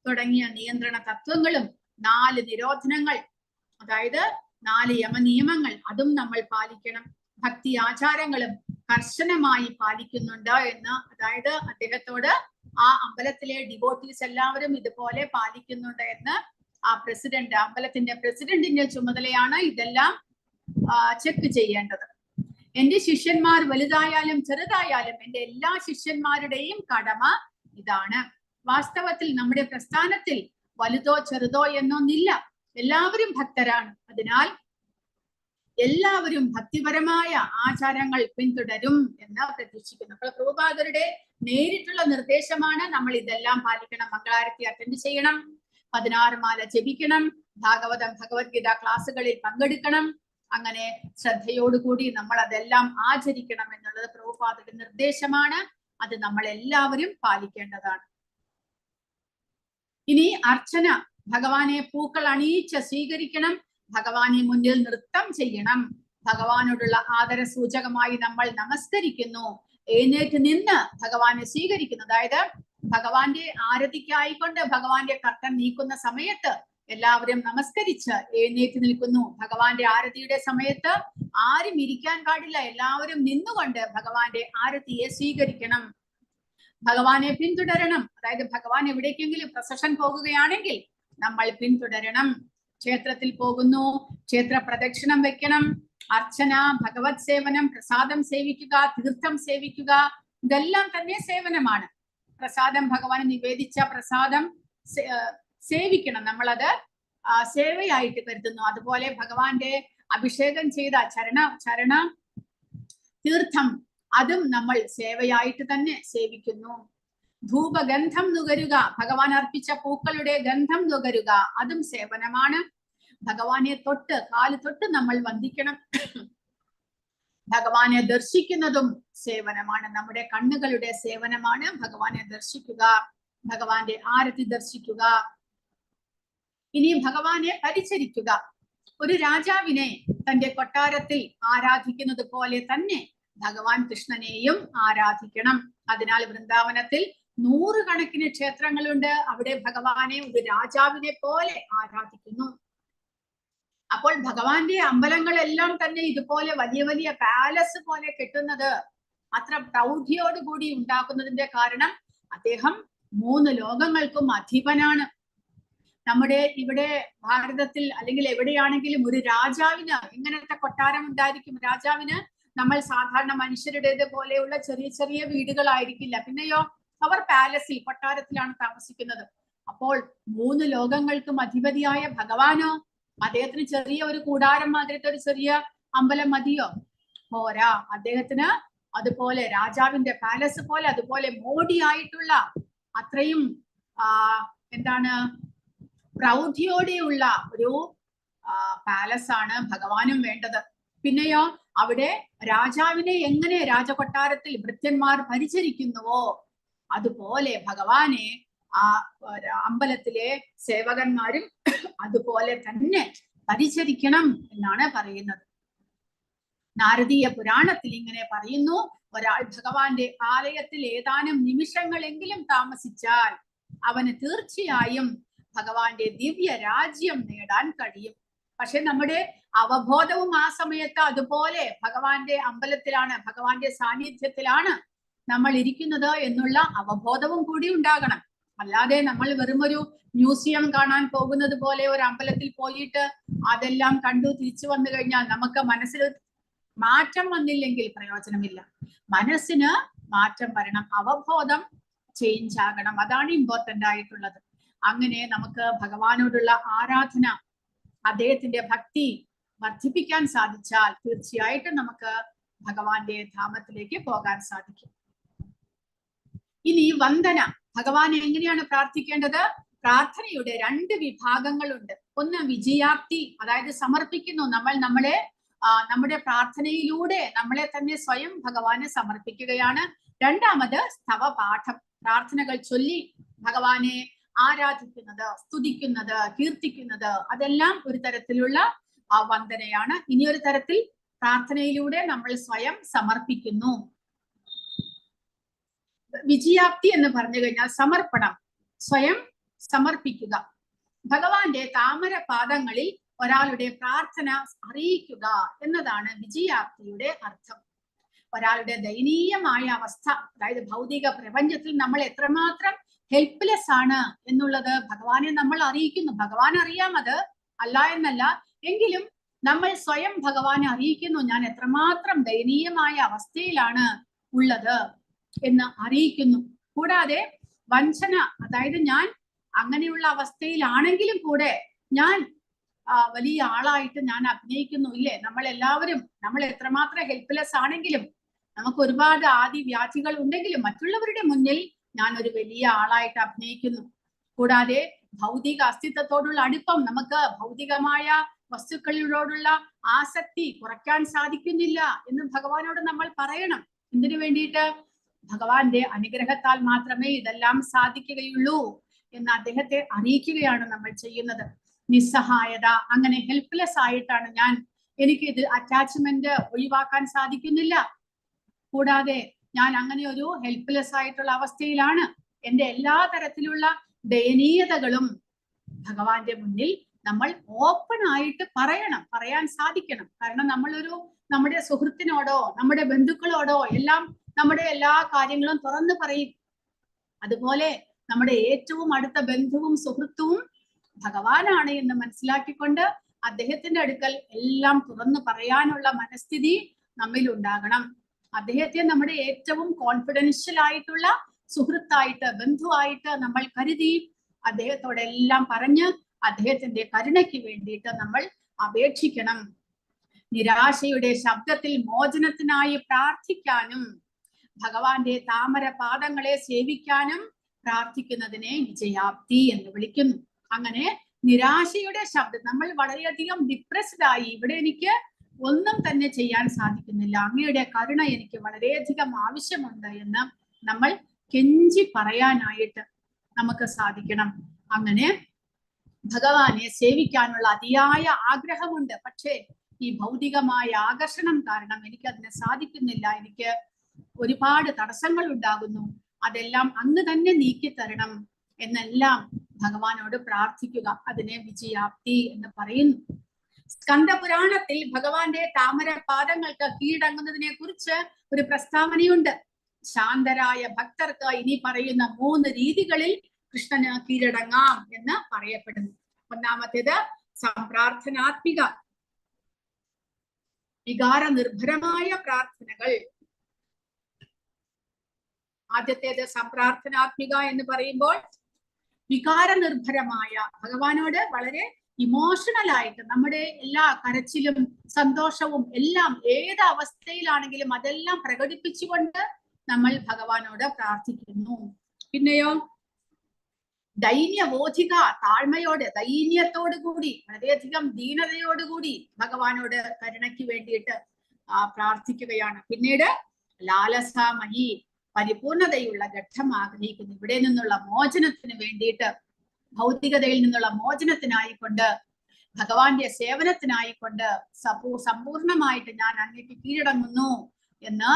തുടങ്ങിയ നിയന്ത്രണ തത്വങ്ങളും 4 നിരോധനങ്ങൾ, അതായത് 4 യമനിയമങ്ങൾ അതും നമ്മൾ പാലിക്കണം. ഭക്തി ആചാരങ്ങളും കർശനമായി പാലിക്കുന്നുണ്ട് എന്ന്, അതായത് അദ്ദേഹത്തോട് ആ അമ്പലത്തിലെ ഡിവോട്ടീസ് എല്ലാവരും ഇതുപോലെ പാലിക്കുന്നുണ്ട് എന്ന് ആ പ്രസിഡന്റ്, അമ്പലത്തിന്റെ പ്രസിഡന്റിന്റെ ചുമതലയാണ് ഇതെല്ലാം ചെക്ക് ചെയ്യേണ്ടത്. എന്റെ ശിഷ്യന്മാർ വലുതായാലും ചെറുതായാലും എന്റെ എല്ലാ ശിഷ്യന്മാരുടെയും കടമ ഇതാണ്. വാസ്തവത്തിൽ നമ്മുടെ പ്രസ്ഥാനത്തിൽ വലുതോ ചെറുതോ എന്നൊന്നില്ല, എല്ലാവരും ഭക്തരാണ്. അതിനാൽ എല്ലാവരും ഭക്തിപരമായ ആചാരങ്ങൾ പിന്തുടരും എന്ന് പ്രതീക്ഷിക്കുന്നു. അപ്പോൾ പ്രഭുപാദരുടെ നേരിട്ടുള്ള നിർദ്ദേശമാണ് നമ്മൾ ഇതെല്ലാം പാലിക്കണം. മംഗളാരതി അറ്റൻഡ് ചെയ്യണം, 16 മാല ജപിക്കണം, ഭാഗവതം ഭഗവത്ഗീത ക്ലാസ്സുകളിൽ പങ്കെടുക്കണം. അങ്ങനെ ശ്രദ്ധയോടുകൂടി നമ്മൾ അതെല്ലാം ആചരിക്കണം എന്നുള്ളത് പ്രഭുപാദരുടെ നിർദ്ദേശമാണ്. അത് നമ്മൾ എല്ലാവരും പാലിക്കേണ്ടതാണ്. ഇനി അർച്ചന, ഭഗവാനെ പൂക്കൾ അണിയിച്ച് സ്വീകരിക്കണം, ഭഗവാനെ മുന്നിൽ നൃത്തം ചെയ്യണം. ഭഗവാനോടുള്ള ആദര സൂചകമായി നമ്മൾ നമസ്കരിക്കുന്നു, എഴുന്നേറ്റ് നിന്ന് ഭഗവാനെ സ്വീകരിക്കുന്നു. അതായത് ഭഗവാന്റെ ആരതിക്കായിക്കൊണ്ട് ഭഗവാന്റെ കർട്ടൻ നീക്കുന്ന സമയത്ത് എല്ലാവരും നമസ്കരിച്ച് എഴുന്നേറ്റ് നിൽക്കുന്നു. ഭഗവാന്റെ ആരതിയുടെ സമയത്ത് ആരും ഇരിക്കാൻ പാടില്ല, എല്ലാവരും നിന്നുകൊണ്ട് ഭഗവാന്റെ ആരതിയെ സ്വീകരിക്കണം. ഭഗവാനെ പിന്തുടരണം, അതായത് ഭഗവാൻ എവിടേക്കെങ്കിലും പ്രൊസഷൻ പോകുകയാണെങ്കിൽ നമ്മൾ പിന്തുടരണം. ക്ഷേത്രത്തിൽ പോകുന്നു, ക്ഷേത്ര പ്രദക്ഷിണം വെക്കണം, അർച്ചന, ഭഗവത് സേവനം, പ്രസാദം സേവിക്കുക, തീർത്ഥം സേവിക്കുക, ഇതെല്ലാം തന്നെ സേവനമാണ്. പ്രസാദം ഭഗവാന് നിവേദിച്ച പ്രസാദം സേവിക്കണം, നമ്മളത് സേവയായിട്ട് കരുതുന്നു. അതുപോലെ ഭഗവാന്റെ അഭിഷേകം ചെയ്ത ചരണ തീർത്ഥം അതും നമ്മൾ സേവയായിട്ട് തന്നെ സേവിക്കുന്നു. ധൂപഗന്ധം നുകരുക, ഭഗവാൻ അർപ്പിച്ച പൂക്കളുടെ ഗന്ധം നുകരുക, അതും സേവനമാണ്. ഭഗവാനെ തൊട്ട്, കാല് തൊട്ട് നമ്മൾ വന്ദിക്കണം. ഭഗവാനെ ദർശിക്കുന്നതും സേവനമാണ്, നമ്മുടെ കണ്ണുകളുടെ സേവനമാണ് ഭഗവാനെ ദർശിക്കുക, ഭഗവാന്റെ ആരതി ദർശിക്കുക. ഇനി ഭഗവാനെ പരിചരിക്കുക. ഒരു രാജാവിനെ തന്റെ കൊട്ടാരത്തിൽ ആരാധിക്കുന്നത് പോലെ തന്നെ ഭഗവാൻ കൃഷ്ണനെയും ആരാധിക്കണം. അതിനാൽ വൃന്ദാവനത്തിൽ 100 കണക്കിന് ക്ഷേത്രങ്ങളുണ്ട്. അവിടെ ഭഗവാനെ ഒരു രാജാവിനെ പോലെ ആരാധിക്കുന്നു. അപ്പോൾ ഭഗവാന്റെ അമ്പലങ്ങളെല്ലാം തന്നെ ഇതുപോലെ വലിയ വലിയ പാലസ് പോലെ കെട്ടുന്നത്, അത്ര പ്രൗഢിയോടുകൂടി ഉണ്ടാക്കുന്നതിന്റെ കാരണം അദ്ദേഹം 3 ലോകങ്ങൾക്കും അധിപനാണ്. നമ്മുടെ ഇവിടെ ഭാരതത്തിൽ അല്ലെങ്കിൽ എവിടെയാണെങ്കിലും ഒരു രാജാവിന് ഇങ്ങനത്തെ കൊട്ടാരം ഉണ്ടായിരിക്കും. രാജാവിന് നമ്മൾ സാധാരണ മനുഷ്യരുടേത് പോലെയുള്ള ചെറിയ ചെറിയ വീടുകളായിരിക്കില്ല. പിന്നെയോ അവർ പാലസിൽ, കൊട്ടാരത്തിലാണ് താമസിക്കുന്നത്. അപ്പോൾ 3 ലോകങ്ങൾക്കും അധിപതിയായ ഭഗവാനോ, അദ്ദേഹത്തിന് ചെറിയ ഒരു കൂടാരം മാതിരത്തെ ഒരു ചെറിയ അമ്പലം മതിയോ? പോരാ. അദ്ദേഹത്തിന് അതുപോലെ രാജാവിന്റെ പാലസ് പോലെ, അതുപോലെ മോടിയായിട്ടുള്ള അത്രയും എന്താണ് പ്രൗഢിയോടെയുള്ള ഒരു പാലസ് ആണ് ഭഗവാനും വേണ്ടത്. പിന്നെയോ അവിടെ രാജാവിനെ എങ്ങനെ രാജകൊട്ടാരത്തിൽ ഭൃത്യന്മാർ പരിചരിക്കുന്നുവോ അതുപോലെ ഭഗവാനെ ആ അമ്പലത്തിലെ സേവകന്മാരും അതുപോലെ തന്നെ പരിചരിക്കണം എന്നാണ് പറയുന്നത്. നാരദീയ പുരാണത്തിൽ ഇങ്ങനെ പറയുന്നു, ഒരാൾ ഭഗവാന്റെ ആലയത്തിൽ ഏതാനും നിമിഷങ്ങളെങ്കിലും താമസിച്ചാൽ അവന് തീർച്ചയായും ഭഗവാന്റെ ദിവ്യ രാജ്യം നേടാൻ കഴിയും. പക്ഷെ നമ്മുടെ അവബോധവും ആ സമയത്ത് അതുപോലെ ഭഗവാന്റെ അമ്പലത്തിലാണ്, ഭഗവാന്റെ സാന്നിധ്യത്തിലാണ് നമ്മൾ ഇരിക്കുന്നത് എന്നുള്ള അവബോധവും കൂടി ഉണ്ടാകണം. അല്ലാതെ നമ്മൾ വെറുമൊരു മ്യൂസിയം കാണാൻ പോകുന്നത് പോലെ ഒരു അമ്പലത്തിൽ പോയിട്ട് അതെല്ലാം കണ്ടു തിരിച്ചു വന്നു കഴിഞ്ഞാൽ നമുക്ക് മനസ്സിൽ മാറ്റം വന്നില്ലെങ്കിൽ പ്രയോജനമില്ല. മനസ്സിന് മാറ്റം വരണം, അവബോധം ചേഞ്ച് ആകണം, അതാണ് ഇമ്പോർട്ടന്റ് ആയിട്ടുള്ളത്. അങ്ങനെ നമുക്ക് ഭഗവാനോടുള്ള ആരാധന, അദ്ദേഹത്തിന്റെ ഭക്തി വർദ്ധിപ്പിക്കാൻ സാധിച്ചാൽ തീർച്ചയായിട്ടും നമുക്ക് ഭഗവാന്റെ ധാമത്തിലേക്ക് പോകാൻ സാധിക്കും. ഇനി വന്ദന, ഭഗവാനെ എങ്ങനെയാണ് പ്രാർത്ഥിക്കേണ്ടത്? പ്രാർത്ഥനയുടെ രണ്ട് വിഭാഗങ്ങളുണ്ട്. ഒന്ന് വിജയാപ്തി, അതായത് സമർപ്പിക്കുന്നു, നമ്മൾ നമ്മുടെ പ്രാർത്ഥനയിലൂടെ നമ്മളെ തന്നെ സ്വയം ഭഗവാന് സമർപ്പിക്കുകയാണ്. രണ്ടാമത് സ്തവപാഠം, പ്രാർത്ഥനകൾ ചൊല്ലി ഭഗവാനെ ആരാധിക്കുന്നത്, സ്തുതിക്കുന്നത്, കീർത്തിക്കുന്നത്, അതെല്ലാം ഒരു തരത്തിലുള്ള വന്ദനയാണ്. ഇനിയൊരു തരത്തിൽ പ്രാർത്ഥനയിലൂടെ നമ്മൾ സ്വയം സമർപ്പിക്കുന്നു. വിജയാപ്തി എന്ന് പറഞ്ഞു കഴിഞ്ഞാൽ സമർപ്പണം, സ്വയം സമർപ്പിക്കുക. ഭഗവാന്റെ താമര പാദങ്ങളിൽ ഒരാളുടെ പ്രാർത്ഥന അറിയിക്കുക എന്നതാണ് വിജയാപ്തിയുടെ അർത്ഥം. ഒരാളുടെ ദയനീയമായ അവസ്ഥ, അതായത് ഭൗതിക പ്രപഞ്ചത്തിൽ നമ്മൾ എത്രമാത്രം ഹെൽപ്ലെസ് ആണ് എന്നുള്ളത് ഭഗവാനെ നമ്മൾ അറിയിക്കുന്നു. ഭഗവാൻ അറിയാം, അത് അല്ല എന്നല്ല, എങ്കിലും നമ്മൾ സ്വയം ഭഗവാനെ അറിയിക്കുന്നു, ഞാൻ എത്രമാത്രം ദയനീയമായ അവസ്ഥയിലാണ് ഉള്ളത് എന്ന് അറിയിക്കുന്നു. കൂടാതെ വഞ്ചന, അതായത് ഞാൻ അങ്ങനെയുള്ള അവസ്ഥയിലാണെങ്കിലും കൂടെ ഞാൻ വലിയ ആളായിട്ട് ഞാൻ അഭിനയിക്കുന്നു, ഇല്ലേ? നമ്മൾ എത്രമാത്രം ഹെൽപ്ലെസ് ആണെങ്കിലും, നമുക്ക് ഒരുപാട് ആദി വ്യാധികൾ ഉണ്ടെങ്കിലും മറ്റുള്ളവരുടെ മുന്നിൽ ഞാൻ ഒരു വലിയ ആളായിട്ട് അഭിനയിക്കുന്നു. കൂടാതെ ഭൗതിക അസ്തിത്വത്തോടുള്ള അടുപ്പം, നമുക്ക് ഭൗതികമായ വസ്തുക്കളിലോടുള്ള ആസക്തി കുറയ്ക്കാൻ സാധിക്കുന്നില്ല എന്ന് ഭഗവാനോട് നമ്മൾ പറയണം. എന്തിനു വേണ്ടിയിട്ട്? ഭഗവാന്റെ അനുഗ്രഹത്താൽ മാത്രമേ ഇതെല്ലാം സാധിക്കുകയുള്ളൂ എന്ന് അദ്ദേഹത്തെ അറിയിക്കുകയാണ് നമ്മൾ ചെയ്യുന്നത്. നിസ്സഹായത, അങ്ങനെ ഹെൽപ്ലെസ് ആയിട്ടാണ് എനിക്ക് ഇത് അറ്റാച്ച്മെന്റ് ഒഴിവാക്കാൻ സാധിക്കുന്നില്ല. കൂടാതെ ഞാൻ അങ്ങനെ ഒരു ഹെൽപ്ലെസ് ആയിട്ടുള്ള അവസ്ഥയിലാണ്. എന്റെ എല്ലാ തരത്തിലുള്ള ദയനീയതകളും ഭഗവാന്റെ മുന്നിൽ നമ്മൾ ഓപ്പൺ ആയിട്ട് പറയാൻ സാധിക്കണം. കാരണം നമ്മുടെ സുഹൃത്തിനോടോ നമ്മുടെ ബന്ധുക്കളോടോ എല്ലാം നമ്മുടെ എല്ലാ കാര്യങ്ങളും തുറന്നു പറയും. അതുപോലെ നമ്മുടെ ഏറ്റവും അടുത്ത ബന്ധുവും സുഹൃത്തും ഭഗവാനാണ് എന്ന് മനസ്സിലാക്കിക്കൊണ്ട് അദ്ദേഹത്തിന്റെ അടുക്കൽ എല്ലാം തുറന്നു പറയാനുള്ള മനസ്ഥിതി നമ്മിൽ ഉണ്ടാകണം. അദ്ദേഹത്തെ നമ്മുടെ ഏറ്റവും കോൺഫിഡൻഷ്യൽ ആയിട്ടുള്ള സുഹൃത്തായിട്ട്, ബന്ധുവായിട്ട് നമ്മൾ കരുതി അദ്ദേഹത്തോടെല്ലാം പറഞ്ഞ് അദ്ദേഹത്തിന്റെ കരുണയ്ക്ക് വേണ്ടിയിട്ട് നമ്മൾ അപേക്ഷിക്കണം. നിരാശയുടെ ശബ്ദത്തിൽ മോചനത്തിനായി പ്രാർത്ഥിക്കാനും ഭഗവാന്റെ താമര പാദങ്ങളെ സേവിക്കാനും പ്രാർത്ഥിക്കുന്നതിനെ വിജയാപ്തി എന്ന് വിളിക്കുന്നു. അങ്ങനെ നിരാശയുടെ ശബ്ദം, നമ്മൾ വളരെയധികം ഡിപ്രസ്ഡ് ആയി, ഇവിടെ എനിക്ക് ഒന്നും തന്നെ ചെയ്യാൻ സാധിക്കുന്നില്ല, അങ്ങയുടെ കരുണ എനിക്ക് വളരെയധികം ആവശ്യമുണ്ട് എന്ന് നമ്മൾ കെഞ്ചി പറയാനായിട്ട് നമുക്ക് സാധിക്കണം. അങ്ങനെ ഭഗവാനെ സേവിക്കാനുള്ള അതിയായ ആഗ്രഹമുണ്ട്, പക്ഷേ ഈ ഭൗതികമായ ആകർഷണം കാരണം എനിക്കതിന് സാധിക്കുന്നില്ല, എനിക്ക് ഒരുപാട് തടസ്സങ്ങൾ ഉണ്ടാകുന്നു, അതെല്ലാം അങ്ങ് തന്നെ നീക്കിത്തരണം എന്നെല്ലാം ഭഗവാനോട് പ്രാർത്ഥിക്കുക. അതിനെ വിജയാപ്തി എന്ന് പറയുന്നു. സ്കന്ദപുരാണത്തിൽ ഭഗവാന്റെ താമര പാദങ്ങൾക്ക് കീഴടങ്ങുന്നതിനെ കുറിച്ച് ഒരു പ്രസ്താവനയുണ്ട്. ശാന്തരായ ഭക്തർക്ക് ഇനി പറയുന്ന 3 രീതികളിൽ കൃഷ്ണന് കീഴടങ്ങാം എന്ന് പറയപ്പെടുന്നു. ഒന്നാമത്തേത് സംപ്രാർത്ഥനാത്മിക, വികാര നിർഭരമായ പ്രാർത്ഥനകൾ. ആദ്യത്തേത് സംപ്രാർത്ഥനാത്മിക എന്ന് പറയുമ്പോൾ വികാര നിർഭരമായ, ഭഗവാനോട് വളരെ ഇമോഷണൽ ആയിട്ട് നമ്മുടെ എല്ലാ കരച്ചിലും സന്തോഷവും എല്ലാം ഏത് അവസ്ഥയിലാണെങ്കിലും അതെല്ലാം പ്രകടിപ്പിച്ചുകൊണ്ട് നമ്മൾ ഭഗവാനോട് പ്രാർത്ഥിക്കുന്നു. പിന്നെയോ ദൈന്യബോധിക, താഴ്മയോട്, ദൈന്യത്തോടു കൂടി, വളരെയധികം ദീനതയോടുകൂടി ഭഗവാനോട് കരുണയ്ക്ക് വേണ്ടിയിട്ട് പ്രാർത്ഥിക്കുകയാണ്. പിന്നീട് ലാലസാമയി, പരിപൂർണതയുള്ള ഘട്ടം ആഗ്രഹിക്കുന്നു. ഇവിടെ നിന്നുള്ള മോചനത്തിന് വേണ്ടിയിട്ട്, ഭൗതികതയിൽ നിന്നുള്ള മോചനത്തിനായിക്കൊണ്ട്, ഭഗവാന്റെ സേവനത്തിനായിക്കൊണ്ട് സമ്പൂർണമായിട്ട് ഞാൻ അങ്ങേക്ക് കീഴടങ്ങുന്നു എന്ന്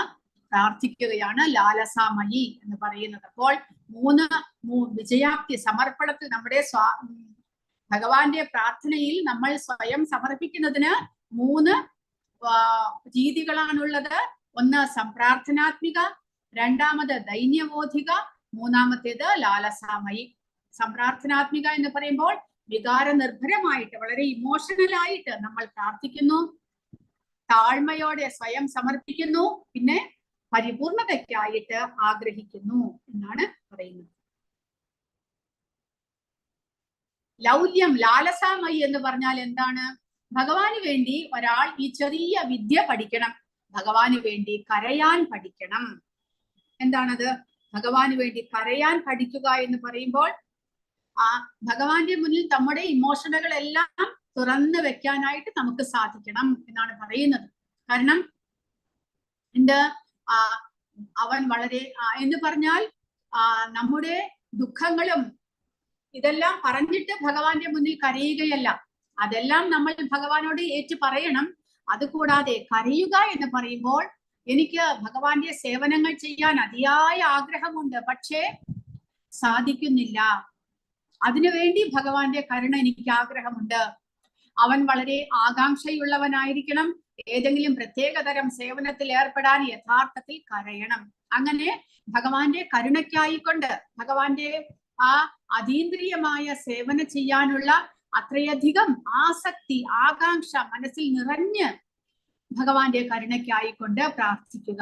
പ്രാർത്ഥിക്കുകയാണ് ലാലസാമയി എന്ന് പറയുന്നത്. അപ്പോൾ 3 വിജയാപ്തി, സമർപ്പണത്തിൽ നമ്മുടെ ഭഗവാന്റെ പ്രാർത്ഥനയിൽ നമ്മൾ സ്വയം സമർപ്പിക്കുന്നതിന് 3 രീതികളാണുള്ളത്. ഒന്ന് സംപ്രാർത്ഥനാത്മിക, രണ്ടാമത് ദൈന്യബോധിക, മൂന്നാമത്തേത് ലാലസാമയി. സംപ്രാർത്ഥനാത്മിക എന്ന് പറയുമ്പോൾ വികാര നിർഭരമായിട്ട്, വളരെ ഇമോഷണൽ ആയിട്ട് നമ്മൾ പ്രാർത്ഥിക്കുന്നു, താഴ്മയോടെ സ്വയം സമർപ്പിക്കുന്നു, പിന്നെ പരിപൂർണതയ്ക്കായിട്ട് ആഗ്രഹിക്കുന്നു എന്നാണ് പറയുന്നത്. ലൗല്യം, ലാലസാമയി എന്ന് പറഞ്ഞാൽ എന്താണ്? ഭഗവാന് വേണ്ടി ഒരാൾ ഈ ചെറിയ വിദ്യ പഠിക്കണം, ഭഗവാന് വേണ്ടി കരയാൻ പഠിക്കണം. എന്താണത്? ഭഗവാന് വേണ്ടി കരയാൻ പഠിക്കുക എന്ന് പറയുമ്പോൾ ആ ഭഗവാന്റെ മുന്നിൽ നമ്മുടെ ഇമോഷനുകളെല്ലാം തുറന്നു വെക്കാനായിട്ട് നമുക്ക് സാധിക്കണം എന്നാണ് പറയുന്നത്. കാരണം എന്ത് അവൻ വളരെ എന്ന് പറഞ്ഞാൽ നമ്മുടെ ദുഃഖങ്ങളും ഇതെല്ലാം പറഞ്ഞിട്ട് ഭഗവാന്റെ മുന്നിൽ കരയുകയല്ല, അതെല്ലാം നമ്മൾ ഭഗവാനോട് ഏറ്റു പറയണം. അതുകൂടാതെ കരയുക എന്ന് പറയുമ്പോൾ എനിക്ക് ഭഗവാന്റെ സേവനങ്ങൾ ചെയ്യാൻ അതിയായ ആഗ്രഹമുണ്ട്, പക്ഷേ സാധിക്കുന്നില്ല. അതിനുവേണ്ടി ഭഗവാന്റെ കരുണ എനിക്ക് ആഗ്രഹമുണ്ട്. അവൻ വളരെ ആകാംക്ഷയുള്ളവനായിരിക്കണം. ഏതെങ്കിലും പ്രത്യേകതരം സേവനത്തിൽ ഏർപ്പെടാൻ യഥാർത്ഥത്തിൽ കരയണം. അങ്ങനെ ഭഗവാന്റെ കരുണയ്ക്കായിക്കൊണ്ട് ഭഗവാന്റെ ആ അതീന്ദ്രിയമായ സേവനം ചെയ്യാനുള്ള അത്രയധികം ആസക്തി, ആകാംക്ഷ മനസ്സിൽ നിറഞ്ഞ് ഭഗവാന്റെ കരുണയ്ക്കായിക്കൊണ്ട് പ്രാർത്ഥിക്കുക.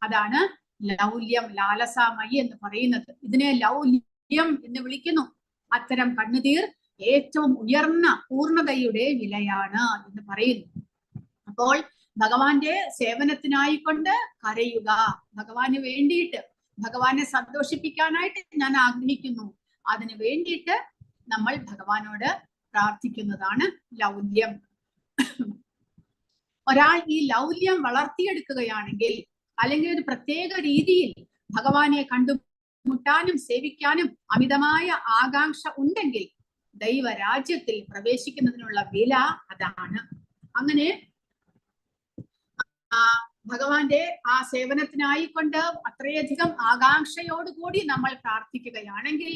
അതാണ് ലൗല്യം, ലാലസാമയി എന്ന് പറയുന്നത്. ഇതിനെ ലൗല്യം എന്ന് വിളിക്കുന്നു. അത്തരം കണ്ണുനീർ ഏറ്റവും ഉയർന്ന പൂർണ്ണതയുടെ വിലയാണ് എന്ന് പറയുന്നു. അപ്പോൾ ഭഗവാന്റെ സേവനത്തിനായിക്കൊണ്ട് കരയുക, ഭഗവാന് വേണ്ടിയിട്ട്, ഭഗവാനെ സന്തോഷിപ്പിക്കാനായിട്ട് ഞാൻ ആഗ്രഹിക്കുന്നു, അതിനു വേണ്ടിയിട്ട് നമ്മൾ ഭഗവാനോട് പ്രാർത്ഥിക്കുന്നതാണ് ലൗല്യം. ഒരാൾ ഈ ലൗല്യം വളർത്തിയെടുക്കുകയാണെങ്കിൽ, അല്ലെങ്കിൽ ഒരു പ്രത്യേക രീതിയിൽ ഭഗവാനെ കണ്ടുമുട്ടാനും സേവിക്കാനും അമിതമായ ആകാംക്ഷ ഉണ്ടെങ്കിൽ ദൈവരാജ്യത്തിൽ പ്രവേശിക്കുന്നതിനുള്ള വില അതാണ്. അങ്ങനെ ഭഗവാന്റെ ആ സേവനത്തിനായിക്കൊണ്ട് അത്രയധികം ആകാംക്ഷയോടുകൂടി നമ്മൾ പ്രാർത്ഥിക്കുകയാണെങ്കിൽ,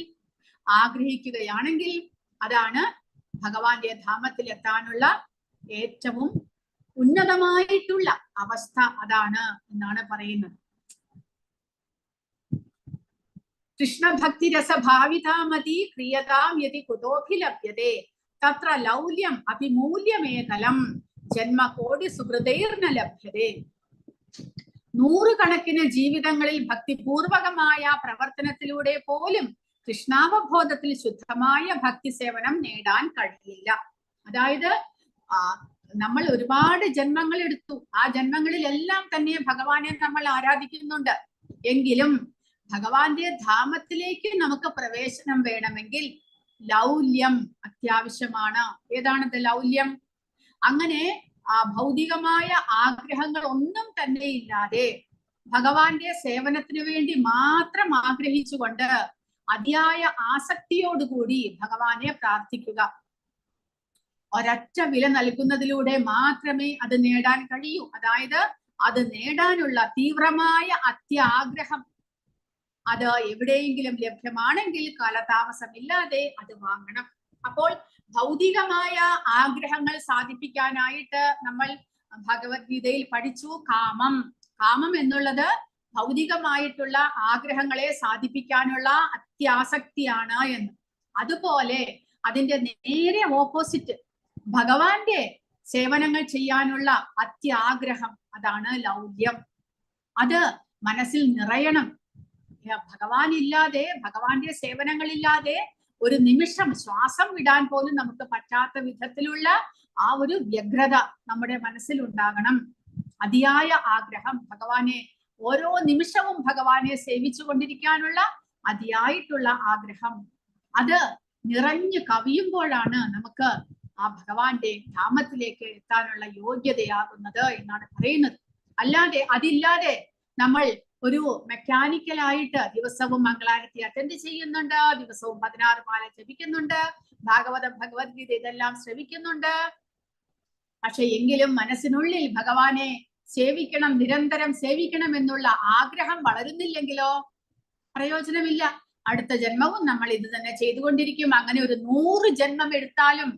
ആഗ്രഹിക്കുകയാണെങ്കിൽ, അതാണ് ഭഗവാന്റെ ധാമത്തിൽ എത്താനുള്ള ഏറ്റവും ഉന്നതമായിട്ടുള്ള അവസ്ഥ അതാണ് എന്നാണ് പറയുന്നത്. കൃഷ്ണഭക്തി രസഭാവിതാമതി ക്രിയതാം യതി കുതോഭിലഭ്യതേ തത്ര ലൗല്യം അഭിമൂല്യമേകലം ജന്മകോടി സുഹൃതൈർന ലഭ്യതേ. നൂറുകണക്കിന് ജീവിതങ്ങളിൽ ഭക്തിപൂർവകമായ പ്രവർത്തനത്തിലൂടെ പോലും കൃഷ്ണാവബോധത്തിൽ ശുദ്ധമായ ഭക്തി സേവനം നേടാൻ കഴിയില്ല. അതായത് നമ്മൾ ഒരുപാട് ജന്മങ്ങൾ എടുത്തു, ആ ജന്മങ്ങളിലെല്ലാം തന്നെ ഭഗവാനെ നമ്മൾ ആരാധിക്കുന്നുണ്ട്. എങ്കിലും ഭഗവാന്റെ ധാമത്തിലേക്ക് നമുക്ക് പ്രവേശനം വേണമെങ്കിൽ ലൗല്യം അത്യാവശ്യമാണ്. ഏതാണത് ലൗല്യം? അങ്ങനെ ഭൗതികമായ ആഗ്രഹങ്ങൾ ഒന്നും തന്നെ ഇല്ലാതെ ഭഗവാന്റെ സേവനത്തിനു വേണ്ടി മാത്രം ആഗ്രഹിച്ചുകൊണ്ട് അതിയായ ആസക്തിയോടുകൂടി ഭഗവാനെ പ്രാർത്ഥിക്കുക. ഒരൊറ്റ വില നൽകുന്നതിലൂടെ മാത്രമേ അത് നേടാൻ കഴിയൂ. അതായത് അത് നേടാനുള്ള തീവ്രമായ അത്യാഗ്രഹം, അത് എവിടെയെങ്കിലും ലഭ്യമാണെങ്കിൽ കാലതാമസമില്ലാതെ അത് വാങ്ങണം. അപ്പോൾ ഭൗതികമായ ആഗ്രഹങ്ങൾ സാധിപ്പിക്കാനായിട്ട് നമ്മൾ ഭഗവത്ഗീതയിൽ പഠിച്ചു കാമം. കാമം എന്നുള്ളത് ഭൗതികമായിട്ടുള്ള ആഗ്രഹങ്ങളെ സാധിപ്പിക്കാനുള്ള അത്യാസക്തിയാണ് എന്ന്. അതുപോലെ അതിന്റെ നേരെ ഓപ്പോസിറ്റ് ഭഗവാന്റെ സേവനങ്ങൾ ചെയ്യാനുള്ള അത്യാഗ്രഹം, അതാണ് ലൗല്യം. അത് മനസ്സിൽ നിറയണം. ഭഗവാൻ ഇല്ലാതെ, ഭഗവാന്റെ സേവനങ്ങളില്ലാതെ ഒരു നിമിഷം ശ്വാസം വിടാൻ പോലും നമുക്ക് പറ്റാത്ത വിധത്തിലുള്ള ആ ഒരു വ്യഗ്രത നമ്മുടെ മനസ്സിൽ ഉണ്ടാകണം. അതിയായ ആഗ്രഹം, ഭഗവാനെ ഓരോ നിമിഷവും ഭഗവാനെ സേവിച്ചു കൊണ്ടിരിക്കാനുള്ള അതിയായിട്ടുള്ള ആഗ്രഹം, അത് നിറഞ്ഞു കവിയുമ്പോഴാണ് നമുക്ക് ആ ഭഗവാന്റെ ധാമത്തിലേക്ക് എത്താനുള്ള യോഗ്യതയാകുന്നത് എന്നാണ് പറയുന്നത്. അല്ലാതെ അതില്ലാതെ നമ്മൾ ഒരു മെക്കാനിക്കലായിട്ട് ദിവസവും മംഗളാരത്തി അറ്റൻഡ് ചെയ്യുന്നുണ്ട്, ദിവസവും 16 മാല ജപിക്കുന്നുണ്ട്, ഭാഗവതം ഭഗവത്ഗീത ഇതെല്ലാം ശ്രവിക്കുന്നുണ്ട്, പക്ഷെ എങ്കിലും മനസ്സിനുള്ളിൽ ഭഗവാനെ സേവിക്കണം, നിരന്തരം സേവിക്കണം എന്നുള്ള ആഗ്രഹം വളരുന്നില്ലെങ്കിലോ പ്രയോജനമില്ല. അടുത്ത ജന്മവും നമ്മൾ ഇത് തന്നെ ചെയ്തുകൊണ്ടിരിക്കും. അങ്ങനെ ഒരു 100 ജന്മം എടുത്താലും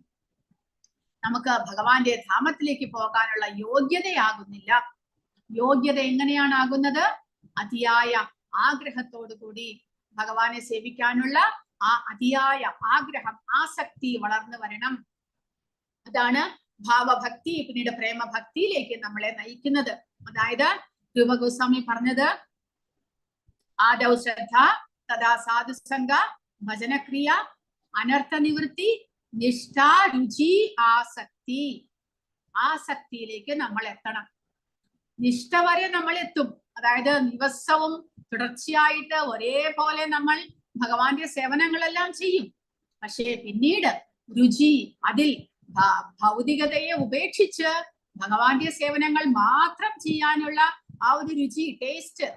നമുക്ക് ഭഗവാന്റെ ധാമത്തിലേക്ക് പോകാനുള്ള യോഗ്യതയാകുന്നില്ല. യോഗ്യത എങ്ങനെയാണ് ആകുന്നത്? അതിയായ ആഗ്രഹത്തോടു കൂടി ഭഗവാനെ സേവിക്കാനുള്ള ആ അതിയായ ആഗ്രഹം, ആസക്തി വളർന്നു വരണം. അതാണ് ഭാവഭക്തി, പിന്നീട് പ്രേമഭക്തിയിലേക്ക് നമ്മളെ നയിക്കുന്നത്. അതായത് രൂപഗോസ്വാമി പറഞ്ഞത് ആദൗ ശ്രദ്ധ തഥാ സാധുസംഗ ഭജനക്രിയ അനർത്ഥ നിവൃത്തി നിഷ്ഠ രുചി ആസക്തി. ആസക്തിയിലേക്ക് നമ്മൾ എത്തണം. നിഷ്ഠ വരെ നമ്മൾ എത്തും. അതായത് ദിവസവും തുടർച്ചയായിട്ട് ഒരേപോലെ നമ്മൾ ഭഗവാന്റെ സേവനങ്ങളെല്ലാം ചെയ്യും. പക്ഷേ പിന്നീട് രുചി, അതിൽ ഭൗതികതയെ ഉപേക്ഷിച്ച് ഭഗവാന്റെ സേവനങ്ങൾ മാത്രം ചെയ്യാനുള്ള ആ ഒരു രുചി, ടേസ്റ്റ്,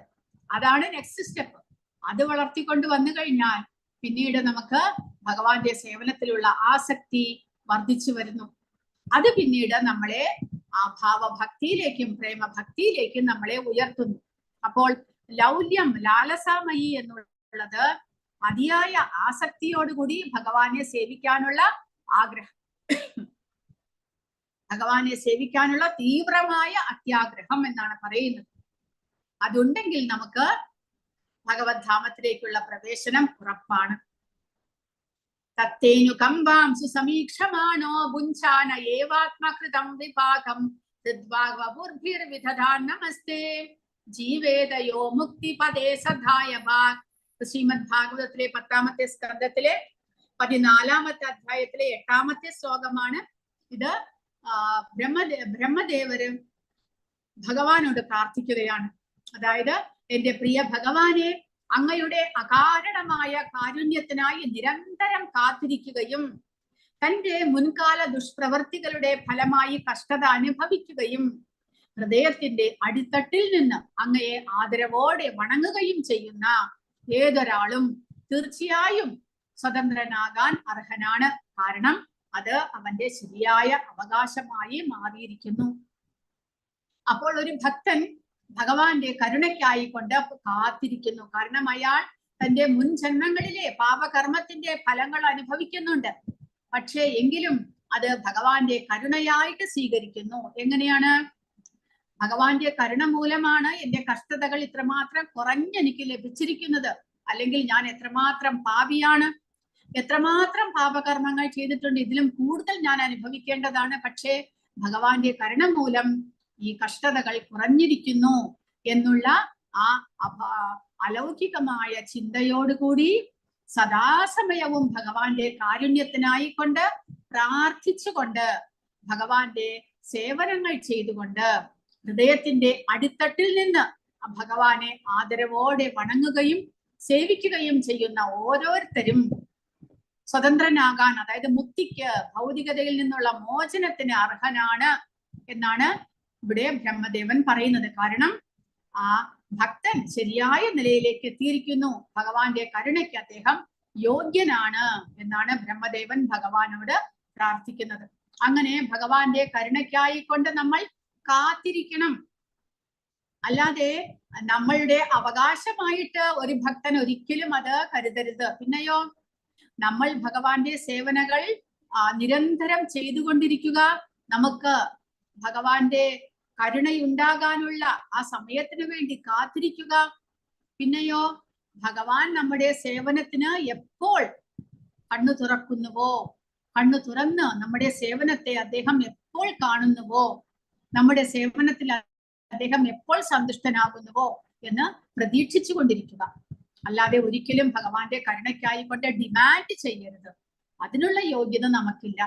അതാണ് നെക്സ്റ്റ് സ്റ്റെപ്പ്. അത് വളർത്തിക്കൊണ്ട് വന്നു കഴിഞ്ഞാൽ പിന്നീട് നമുക്ക് ഭഗവാന്റെ സേവനത്തിലുള്ള ആസക്തി വർദ്ധിച്ചു വരുന്നു. അത് പിന്നീട് നമ്മളെ ആ ഭാവഭക്തിയിലേക്കും പ്രേമഭക്തിയിലേക്കും നമ്മളെ ഉയർത്തുന്നു. അപ്പോൾ ലൗല്യം, ലാലസാമയി എന്നുള്ളത് അതിയായ ആസക്തിയോടുകൂടി ഭഗവാനെ സേവിക്കാനുള്ള ആഗ്രഹം, ഭഗവാനെ സേവിക്കാനുള്ള തീവ്രമായ അത്യാഗ്രഹം എന്നാണ് പറയുന്നത്. അതുണ്ടെങ്കിൽ നമുക്ക് ഭഗവത് ധാമത്തിലേക്കുള്ള പ്രവേശനം ഉറപ്പാണ്. തത്തേനു കമ്പാം സുസമീക്ഷമാണോ ഭുഞ്ചാന ഏവാത്മകൃതം വിഭാഗം നമസ്തേ ജീവേദയോ മുക്തിപദേ സദായ ഭാഗ്. ശ്രീമദ് ഭാഗവതത്തിലെ 10ാമത്തെ സ്കന്ധത്തിലെ 14ാമത്തെ അധ്യായത്തിലെ 8ാമത്തെ ശ്ലോകമാണ് ഇത്. ബ്രഹ്മദേവര് ഭഗവാനോട് പ്രാർത്ഥിക്കുകയാണ്. അതായത്, എന്റെ പ്രിയ ഭഗവാനെ, അങ്ങയുടെ അകാരണമായ കാരുണ്യത്തിനായി നിരന്തരം കാത്തിരിക്കുകയും തന്റെ മുൻകാല ദുഷ്പ്രവർത്തികളുടെ ഫലമായി കഷ്ടത അനുഭവിക്കുകയും ഹൃദയത്തിന്റെ അടിത്തട്ടിൽ നിന്ന് അങ്ങയെ ആദരവോടെ വണങ്ങുകയും ചെയ്യുന്ന ഏതൊരാളും തീർച്ചയായും സ്വതന്ത്രനാകാൻ അർഹനാണ്. കാരണം അത് അവന്റെ ശരിയായ അവകാശമായി മാറിയിരിക്കുന്നു. അപ്പോൾ ഒരു ഭക്തൻ ഭഗവാന്റെ കരുണയ്ക്കായിക്കൊണ്ട് കാത്തിരിക്കുന്നു. കാരണം അയാൾ തന്റെ മുൻ ജന്മങ്ങളിലെ പാപകർമ്മത്തിന്റെ ഫലങ്ങൾ അനുഭവിക്കുന്നുണ്ട്. പക്ഷേ എങ്കിലും അത് ഭഗവാന്റെ കരുണയായിട്ട് സ്വീകരിക്കുന്നു. എങ്ങനെയാണ്? ഭഗവാന്റെ കരുണ മൂലമാണ് എന്റെ കഷ്ടതകൾ ഇത്രമാത്രം കുറഞ്ഞെനിക്ക് ലഭിച്ചിരിക്കുന്നത്. അല്ലെങ്കിൽ ഞാൻ എത്രമാത്രം പാപിയാണ്, എത്രമാത്രം പാപകർമ്മങ്ങൾ ചെയ്തിട്ടുണ്ട്, ഇതിലും കൂടുതൽ ഞാൻ അനുഭവിക്കേണ്ടതാണ്. പക്ഷേ ഭഗവാന്റെ കരുണ മൂലം ഈ കഷ്ടതകൾ കുറഞ്ഞിരിക്കുന്നു എന്നുള്ള ആ അലൗകികമായ ചിന്തയോടുകൂടി സദാസമയവും ഭഗവാന്റെ കാരുണ്യത്തിനായിക്കൊണ്ട് പ്രാർത്ഥിച്ചുകൊണ്ട് ഭഗവാന്റെ സേവനങ്ങൾ ചെയ്തുകൊണ്ട് ഹൃദയത്തിന്റെ അടിത്തട്ടിൽ നിന്ന് ഭഗവാനെ ആദരവോടെ വണങ്ങുകയും സേവിക്കുകയും ചെയ്യുന്ന ഓരോരുത്തരും സ്വതന്ത്രനാകാൻ, അതായത് മുക്തിക്ക്, ഭൗതികതയിൽ നിന്നുള്ള മോചനത്തിന് അർഹനാണ് എന്നാണ് ഇവിടെ ബ്രഹ്മദേവൻ പറയുന്നത്. കാരണം ആ ഭക്തൻ ശരിയായ നിലയിലേക്ക് എത്തിയിരിക്കുന്നു. ഭഗവാന്റെ കരുണയ്ക്ക് അദ്ദേഹം യോഗ്യനാണ് എന്നാണ് ബ്രഹ്മദേവൻ ഭഗവാനോട് പ്രാർത്ഥിക്കുന്നത്. അങ്ങനെ ഭഗവാന്റെ കരുണയ്ക്കായിക്കൊണ്ട് നമ്മൾ കാത്തിരിക്കണം. അല്ലാതെ നമ്മളുടെ അവകാശമായിട്ട് ഒരു ഭക്തൻ ഒരിക്കലും അത് കരുതരുത്. പിന്നെയോ, നമ്മൾ ഭഗവാന്റെ സേവനകൾ നിരന്തരം ചെയ്തുകൊണ്ടിരിക്കുക, നമുക്ക് ഭഗവാന്റെ കരുണയുണ്ടാകാനുള്ള ആ സമയത്തിന് വേണ്ടി കാത്തിരിക്കുക. പിന്നെയോ, ഭഗവാൻ നമ്മുടെ സേവനത്തിന് എപ്പോൾ കണ്ണു തുറക്കുന്നുവോ, കണ്ണു തുറന്ന് നമ്മുടെ സേവനത്തെ അദ്ദേഹം എപ്പോൾ കാണുന്നുവോ, നമ്മുടെ സേവനത്തിൽ അദ്ദേഹം എപ്പോൾ സന്തുഷ്ടനാകുന്നുവോ എന്ന് പ്രതീക്ഷിച്ചു കൊണ്ടിരിക്കുക. അല്ലാതെ ഒരിക്കലും ഭഗവാന്റെ കരുണയ്ക്കായിക്കൊണ്ട് ഡിമാൻഡ് ചെയ്യരുത്. അതിനുള്ള യോഗ്യത നമുക്കില്ല.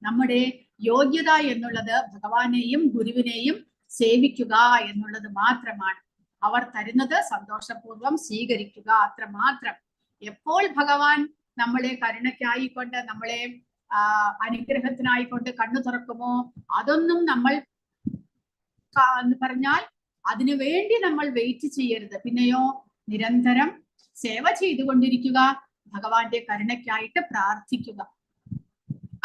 നമ്മുടെ യോഗ്യത എന്നുള്ളത് ഭഗവാനെയും ഗുരുവിനെയും സേവിക്കുക എന്നുള്ളത് മാത്രമാണ്. അവർ തരുന്നത് സന്തോഷപൂർവം സ്വീകരിക്കുക, അത്രമാത്രം. എപ്പോൾ ഭഗവാൻ നമ്മളെ കരുണയ്ക്കായിക്കൊണ്ട്, നമ്മളെ അനുഗ്രഹത്തിനായിക്കൊണ്ട് കണ്ണു തുറക്കുമോ, അതൊന്നും നമ്മൾ എന്ന് പറഞ്ഞാൽ അതിനു വേണ്ടി നമ്മൾ വെയിറ്റ് ചെയ്യരുത്. പിന്നെയോ, നിരന്തരം സേവ ചെയ്തുകൊണ്ടിരിക്കുക, ഭഗവാന്റെ കരുണയ്ക്കായിട്ട് പ്രാർത്ഥിക്കുക,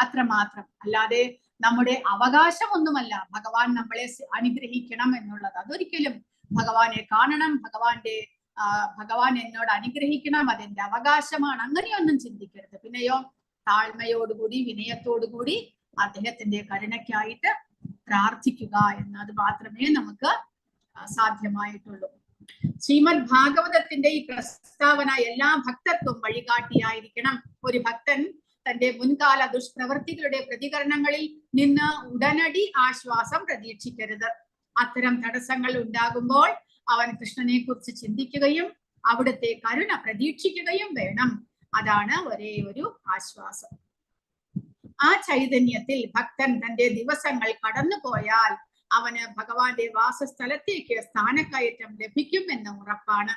അത്രമാത്രം. അല്ലാതെ നമ്മുടെ അവകാശമൊന്നുമല്ല ഭഗവാൻ നമ്മളെ അനുഗ്രഹിക്കണം എന്നുള്ളത്. അതൊരിക്കലും ഭഗവാനെ കാണണം, ഭഗവാൻ എന്നോട് അനുഗ്രഹിക്കണം, അതെന്റെ അവകാശമാണ്, അങ്ങനെയൊന്നും ചിന്തിക്കരുത്. പിന്നെയോ, താഴ്മയോടുകൂടി വിനയത്തോടുകൂടി അദ്ദേഹത്തിന്റെ കരുണയ്ക്കായിട്ട് പ്രാർത്ഥിക്കുക എന്നത് മാത്രമേ നമുക്ക് സാധ്യമായിട്ടുള്ളൂ. ശ്രീമദ് ഭാഗവതത്തിന്റെ ഈ പ്രസ്താവന എല്ലാ ഭക്തർക്കും വഴികാട്ടിയായിരിക്കണം. ഒരു ഭക്തൻ തന്റെ മുൻകാല ദുഷ്പ്രവൃത്തികളുടെ പ്രതികരണങ്ങളിൽ നിന്ന് ഉടനടി ആശ്വാസം പ്രതീക്ഷിക്കരുത്. അത്തരം തടസ്സങ്ങൾ ഉണ്ടാകുമ്പോൾ അവൻ കൃഷ്ണനെ കുറിച്ച് ചിന്തിക്കുകയും അവിടുത്തെ കരുണ പ്രതീക്ഷിക്കുകയും വേണം. അതാണ് ഒരേ ഒരു ആശ്വാസം. ആ ചൈതന്യത്തിൽ ഭക്തൻ തന്റെ ദിവസങ്ങൾ കടന്നുപോയാൽ അവന് ഭഗവാന്റെ വാസസ്ഥലത്തേക്ക് സ്ഥാനക്കയറ്റം ലഭിക്കും എന്ന് ഉറപ്പാണ്.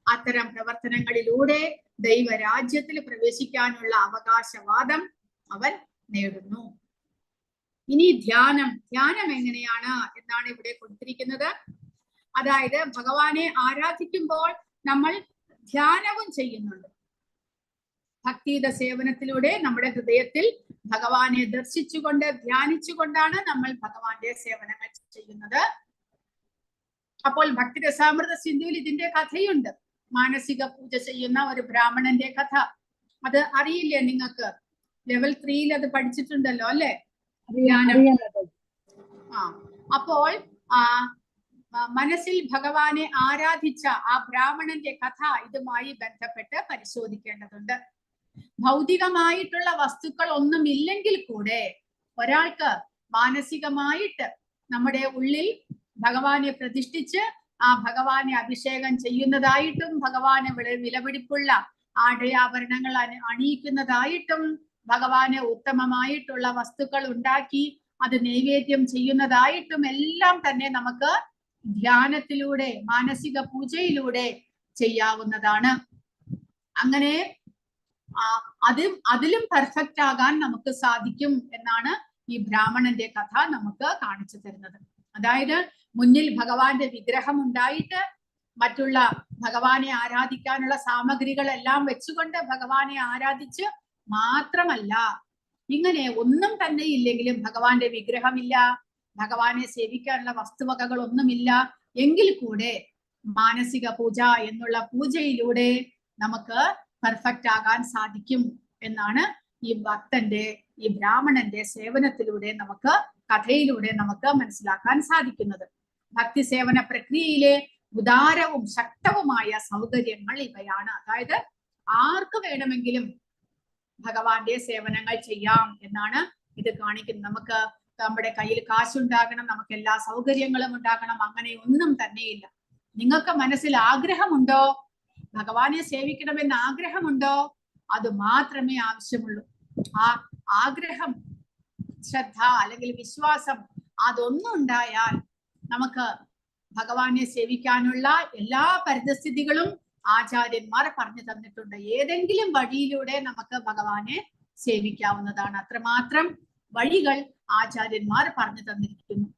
അത്തരം പ്രവർത്തനങ്ങളിലൂടെ ദൈവരാജ്യത്തിൽ പ്രവേശിക്കാനുള്ള അവകാശവാദം അവൻ നേടുന്നു. ഇനി ധ്യാനം എങ്ങനെയാണ് എന്നാണ് ഇവിടെ കൊടുത്തിരിക്കുന്നത്. അതായത് ഭഗവാനെ ആരാധിക്കുമ്പോൾ നമ്മൾ ധ്യാനവും ചെയ്യുന്നുണ്ട്. ഭക്തിയുടെ സേവനത്തിലൂടെ നമ്മുടെ ഹൃദയത്തിൽ ഭഗവാനെ ദർശിച്ചുകൊണ്ട് ധ്യാനിച്ചുകൊണ്ടാണ് നമ്മൾ ഭഗവാന്റെ സേവനങ്ങൾ ചെയ്യുന്നത്. അപ്പോൾ ഭക്തിരസാമൃത സിന്ധുവിൽ ഇതിന്റെ കഥയുണ്ട്. മാനസിക പൂജ ചെയ്യുന്ന ഒരു ബ്രാഹ്മണന്റെ കഥ. അത് അറിയില്ലേ നിങ്ങൾക്ക്? ലെവൽ 3 അത് പഠിച്ചിട്ടുണ്ടല്ലോ അല്ലെ? അപ്പോൾ മനസ്സിൽ ഭഗവാനെ ആരാധിച്ച ആ ബ്രാഹ്മണന്റെ കഥ ഇതുമായി ബന്ധപ്പെട്ട് പരിശോധിക്കേണ്ടതുണ്ട്. ഭൗതികമായിട്ടുള്ള വസ്തുക്കൾ ഒന്നുമില്ലെങ്കിൽ കൂടെ ഒരാൾക്ക് മാനസികമായിട്ട് നമ്മുടെ ഉള്ളിൽ ഭഗവാനെ പ്രതിഷ്ഠിച്ച് ആ ഭഗവാനെ അഭിഷേകം ചെയ്യുന്നതായിട്ടും ഭഗവാനെ വിലപിടിപ്പുള്ള ആടയാഭരണങ്ങൾ അണിയിക്കുന്നതായിട്ടും ഭഗവാന് ഉത്തമമായിട്ടുള്ള വസ്തുക്കൾ ഉണ്ടാക്കി അത് നൈവേദ്യം ചെയ്യുന്നതായിട്ടും എല്ലാം തന്നെ നമുക്ക് ധ്യാനത്തിലൂടെ മാനസിക പൂജയിലൂടെ ചെയ്യാവുന്നതാണ്. അങ്ങനെ അതിലും പെർഫെക്റ്റ് ആകാൻ നമുക്ക് സാധിക്കും എന്നാണ് ഈ ബ്രാഹ്മണന്റെ കഥ നമുക്ക് കാണിച്ചു തരുന്നത്. അതായത് മുന്നിൽ ഭഗവാന്റെ വിഗ്രഹം ഉണ്ടായിട്ട് മറ്റുള്ള ഭഗവാനെ ആരാധിക്കാനുള്ള സാമഗ്രികളെല്ലാം വെച്ചുകൊണ്ട് ഭഗവാനെ ആരാധിച്ച് മാത്രമല്ല, ഇങ്ങനെ ഒന്നും തന്നെ ഇല്ലെങ്കിലും ഭഗവാന്റെ വിഗ്രഹമില്ല, ഭഗവാനെ സേവിക്കാനുള്ള വസ്തുവകകൾ ഒന്നുമില്ല എങ്കിൽ കൂടെ മാനസിക പൂജ എന്നുള്ള പൂജയിലൂടെ നമുക്ക് പെർഫെക്റ്റ് ആകാൻ സാധിക്കും എന്നാണ് ഈ ഭക്തന്റെ ഈ ബ്രാഹ്മണന്റെ സേവനത്തിലൂടെ നമുക്ക് കഥയിലൂടെ നമുക്ക് മനസ്സിലാക്കാൻ സാധിക്കുന്നത്. ഭക്തി സേവന പ്രക്രിയയിലെ ഉദാരവും ശക്തവുമായ സൗകര്യങ്ങൾ ഇവയാണ്. അതായത് ആർക്ക് വേണമെങ്കിലും ഭഗവാന്റെ സേവനങ്ങൾ ചെയ്യാം എന്നാണ് ഇത് കാണിക്കുന്നത്. നമുക്ക് നമ്മുടെ കയ്യിൽ കാശുണ്ടാകണം, നമുക്ക് എല്ലാ സൗകര്യങ്ങളും ഉണ്ടാകണം, അങ്ങനെ ഒന്നും തന്നെയില്ല. നിങ്ങൾക്ക് മനസ്സിൽ ആഗ്രഹമുണ്ടോ, ഭഗവാനെ സേവിക്കണമെന്ന് ആഗ്രഹമുണ്ടോ, അത് മാത്രമേ ആവശ്യമുള്ളൂ. ആ ആഗ്രഹം, ശ്രദ്ധ അല്ലെങ്കിൽ വിശ്വാസം അതൊന്നും ഉണ്ടായാൽ നമുക്ക് ഭഗവാനെ സേവിക്കാനുള്ള എല്ലാ പരിതസ്ഥിതികളും ആചാര്യന്മാർ പറഞ്ഞു തന്നിട്ടുണ്ട്. ഏതെങ്കിലും വഴിയിലൂടെ നമുക്ക് ഭഗവാനെ സേവിക്കാവുന്നതാണ്. അത്രമാത്രം വഴികൾ ആചാര്യന്മാർ പറഞ്ഞു തന്നിരിക്കുന്നു.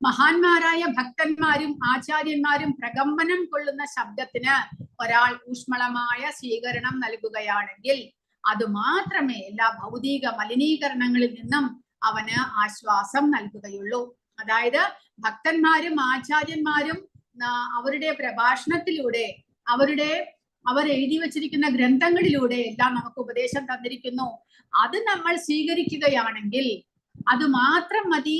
മഹാന്മാരായ ഭക്തന്മാരും ആചാര്യന്മാരും പ്രകമ്പനം കൊള്ളുന്ന ശബ്ദത്തിന് ഒരാൾ ഊഷ്മളമായ സ്വീകരണം നൽകുകയാണെങ്കിൽ അത് മാത്രമേ എല്ലാ ഭൗതിക മലിനീകരണങ്ങളിൽ നിന്നും അവന് ആശ്വാസം നൽകുകയുള്ളൂ. അതായത് ഭക്തന്മാരും ആചാര്യന്മാരും അവരുടെ പ്രഭാഷണത്തിലൂടെ അവർ എഴുതി വച്ചിരിക്കുന്ന ഗ്രന്ഥങ്ങളിലൂടെ എല്ലാം നമുക്ക് ഉപദേശം തന്നിരിക്കുന്നു. അത് നമ്മൾ സ്വീകരിക്കുകയാണെങ്കിൽ, അത് മാത്രം മതി,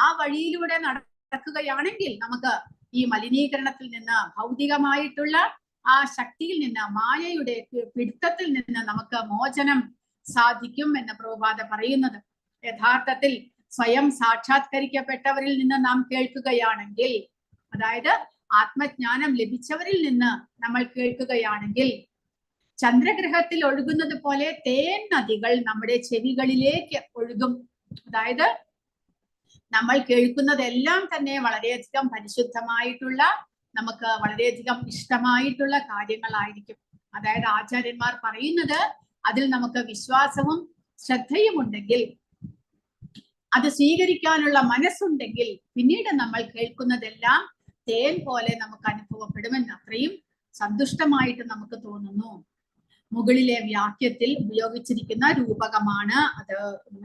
ആ വഴിയിലൂടെ നടക്കുകയാണെങ്കിൽ നമുക്ക് ഈ മലിനീകരണത്തിൽ നിന്ന്, ഭൗതികമായിട്ടുള്ള ആ ശക്തിയിൽ നിന്ന്, മായയുടെ പിടുത്തത്തിൽ നിന്ന് നമുക്ക് മോചനം സാധിക്കും എന്ന് പ്രഭുപാദ പറയുന്നത്. യഥാർത്ഥത്തിൽ സ്വയം സാക്ഷാത്കരിക്കപ്പെട്ടവരിൽ നിന്ന് നാം കേൾക്കുകയാണെങ്കിൽ, അതായത് ആത്മജ്ഞാനം ലഭിച്ചവരിൽ നിന്ന് നമ്മൾ കേൾക്കുകയാണെങ്കിൽ, ചന്ദ്രഗ്രഹത്തിൽ ഒഴുകുന്നത് പോലെ തേൻ നദികൾ നമ്മുടെ ചെവികളിലേക്ക് ഒഴുകും. അതായത് നമ്മൾ കേൾക്കുന്നതെല്ലാം തന്നെ വളരെയധികം പരിശുദ്ധമായിട്ടുള്ള, നമുക്ക് വളരെയധികം ഇഷ്ടമായിട്ടുള്ള കാര്യങ്ങളായിരിക്കും. അതായത് ആചാര്യന്മാർ പറയുന്നത് അതിൽ നമുക്ക് വിശ്വാസവും ശ്രദ്ധയും ഉണ്ടെങ്കിൽ, അത് സ്വീകരിക്കാനുള്ള മനസ്സുണ്ടെങ്കിൽ, പിന്നീട് നമ്മൾ കേൾക്കുന്നതെല്ലാം തേൻ പോലെ നമുക്ക് അനുഭവപ്പെടുമെന്ന് അത്രയും സന്തുഷ്ടമായിട്ട് നമുക്ക് തോന്നുന്നു. മുകളിലെ വാക്യത്തിൽ ഉപയോഗിച്ചിരിക്കുന്ന രൂപകമാണ് അത്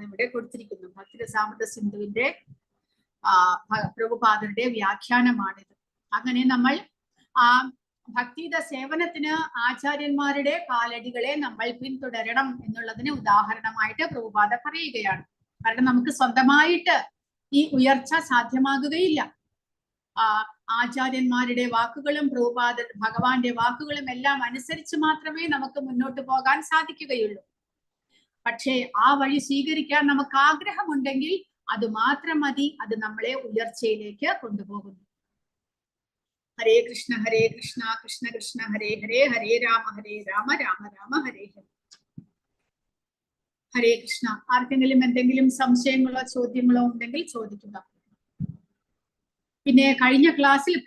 ഇവിടെ കൊടുത്തിരിക്കുന്നു. ഭക്തിരസാമൃത സിന്ധുവിന്റെ പ്രഭുപാദരുടെ വ്യാഖ്യാനമാണിത്. അങ്ങനെ നമ്മൾ ഭക്തിയുടെ സേവനത്തിന് ആചാര്യന്മാരുടെ കാലടികളെ നമ്മൾ പിന്തുടരണം എന്നുള്ളതിന് ഉദാഹരണമായിട്ട് പ്രഭുപാദ പറയുകയാണ്. കാരണം നമുക്ക് സ്വന്തമായിട്ട് ഈ ഉയർച്ച സാധ്യമാകുകയില്ല. ആചാര്യന്മാരുടെ വാക്കുകളും ഭഗവാന്റെ വാക്കുകളും എല്ലാം അനുസരിച്ച് മാത്രമേ നമുക്ക് മുന്നോട്ട് പോകാൻ സാധിക്കുകയുള്ളൂ. പക്ഷേ ആ വഴി സ്വീകരിക്കാൻ നമുക്ക് ആഗ്രഹമുണ്ടെങ്കിൽ അത് മാത്രം മതി, അത് നമ്മളെ ഉയർച്ചയിലേക്ക് കൊണ്ടുപോകുന്നു. ഹരേ കൃഷ്ണ കൃഷ്ണ കൃഷ്ണ ഹരേ ഹരേ, ഹരേ രാമ രാമ രാമ ഹരേ ഹരേ. ഹരേ കൃഷ്ണ. ആർക്കെങ്കിലും എന്തെങ്കിലും സംശയങ്ങളോ ചോദ്യങ്ങളോ ഉണ്ടെങ്കിൽ ചോദിക്കുക. പിന്നെ കഴിഞ്ഞ ക്ലാസ്സിൽ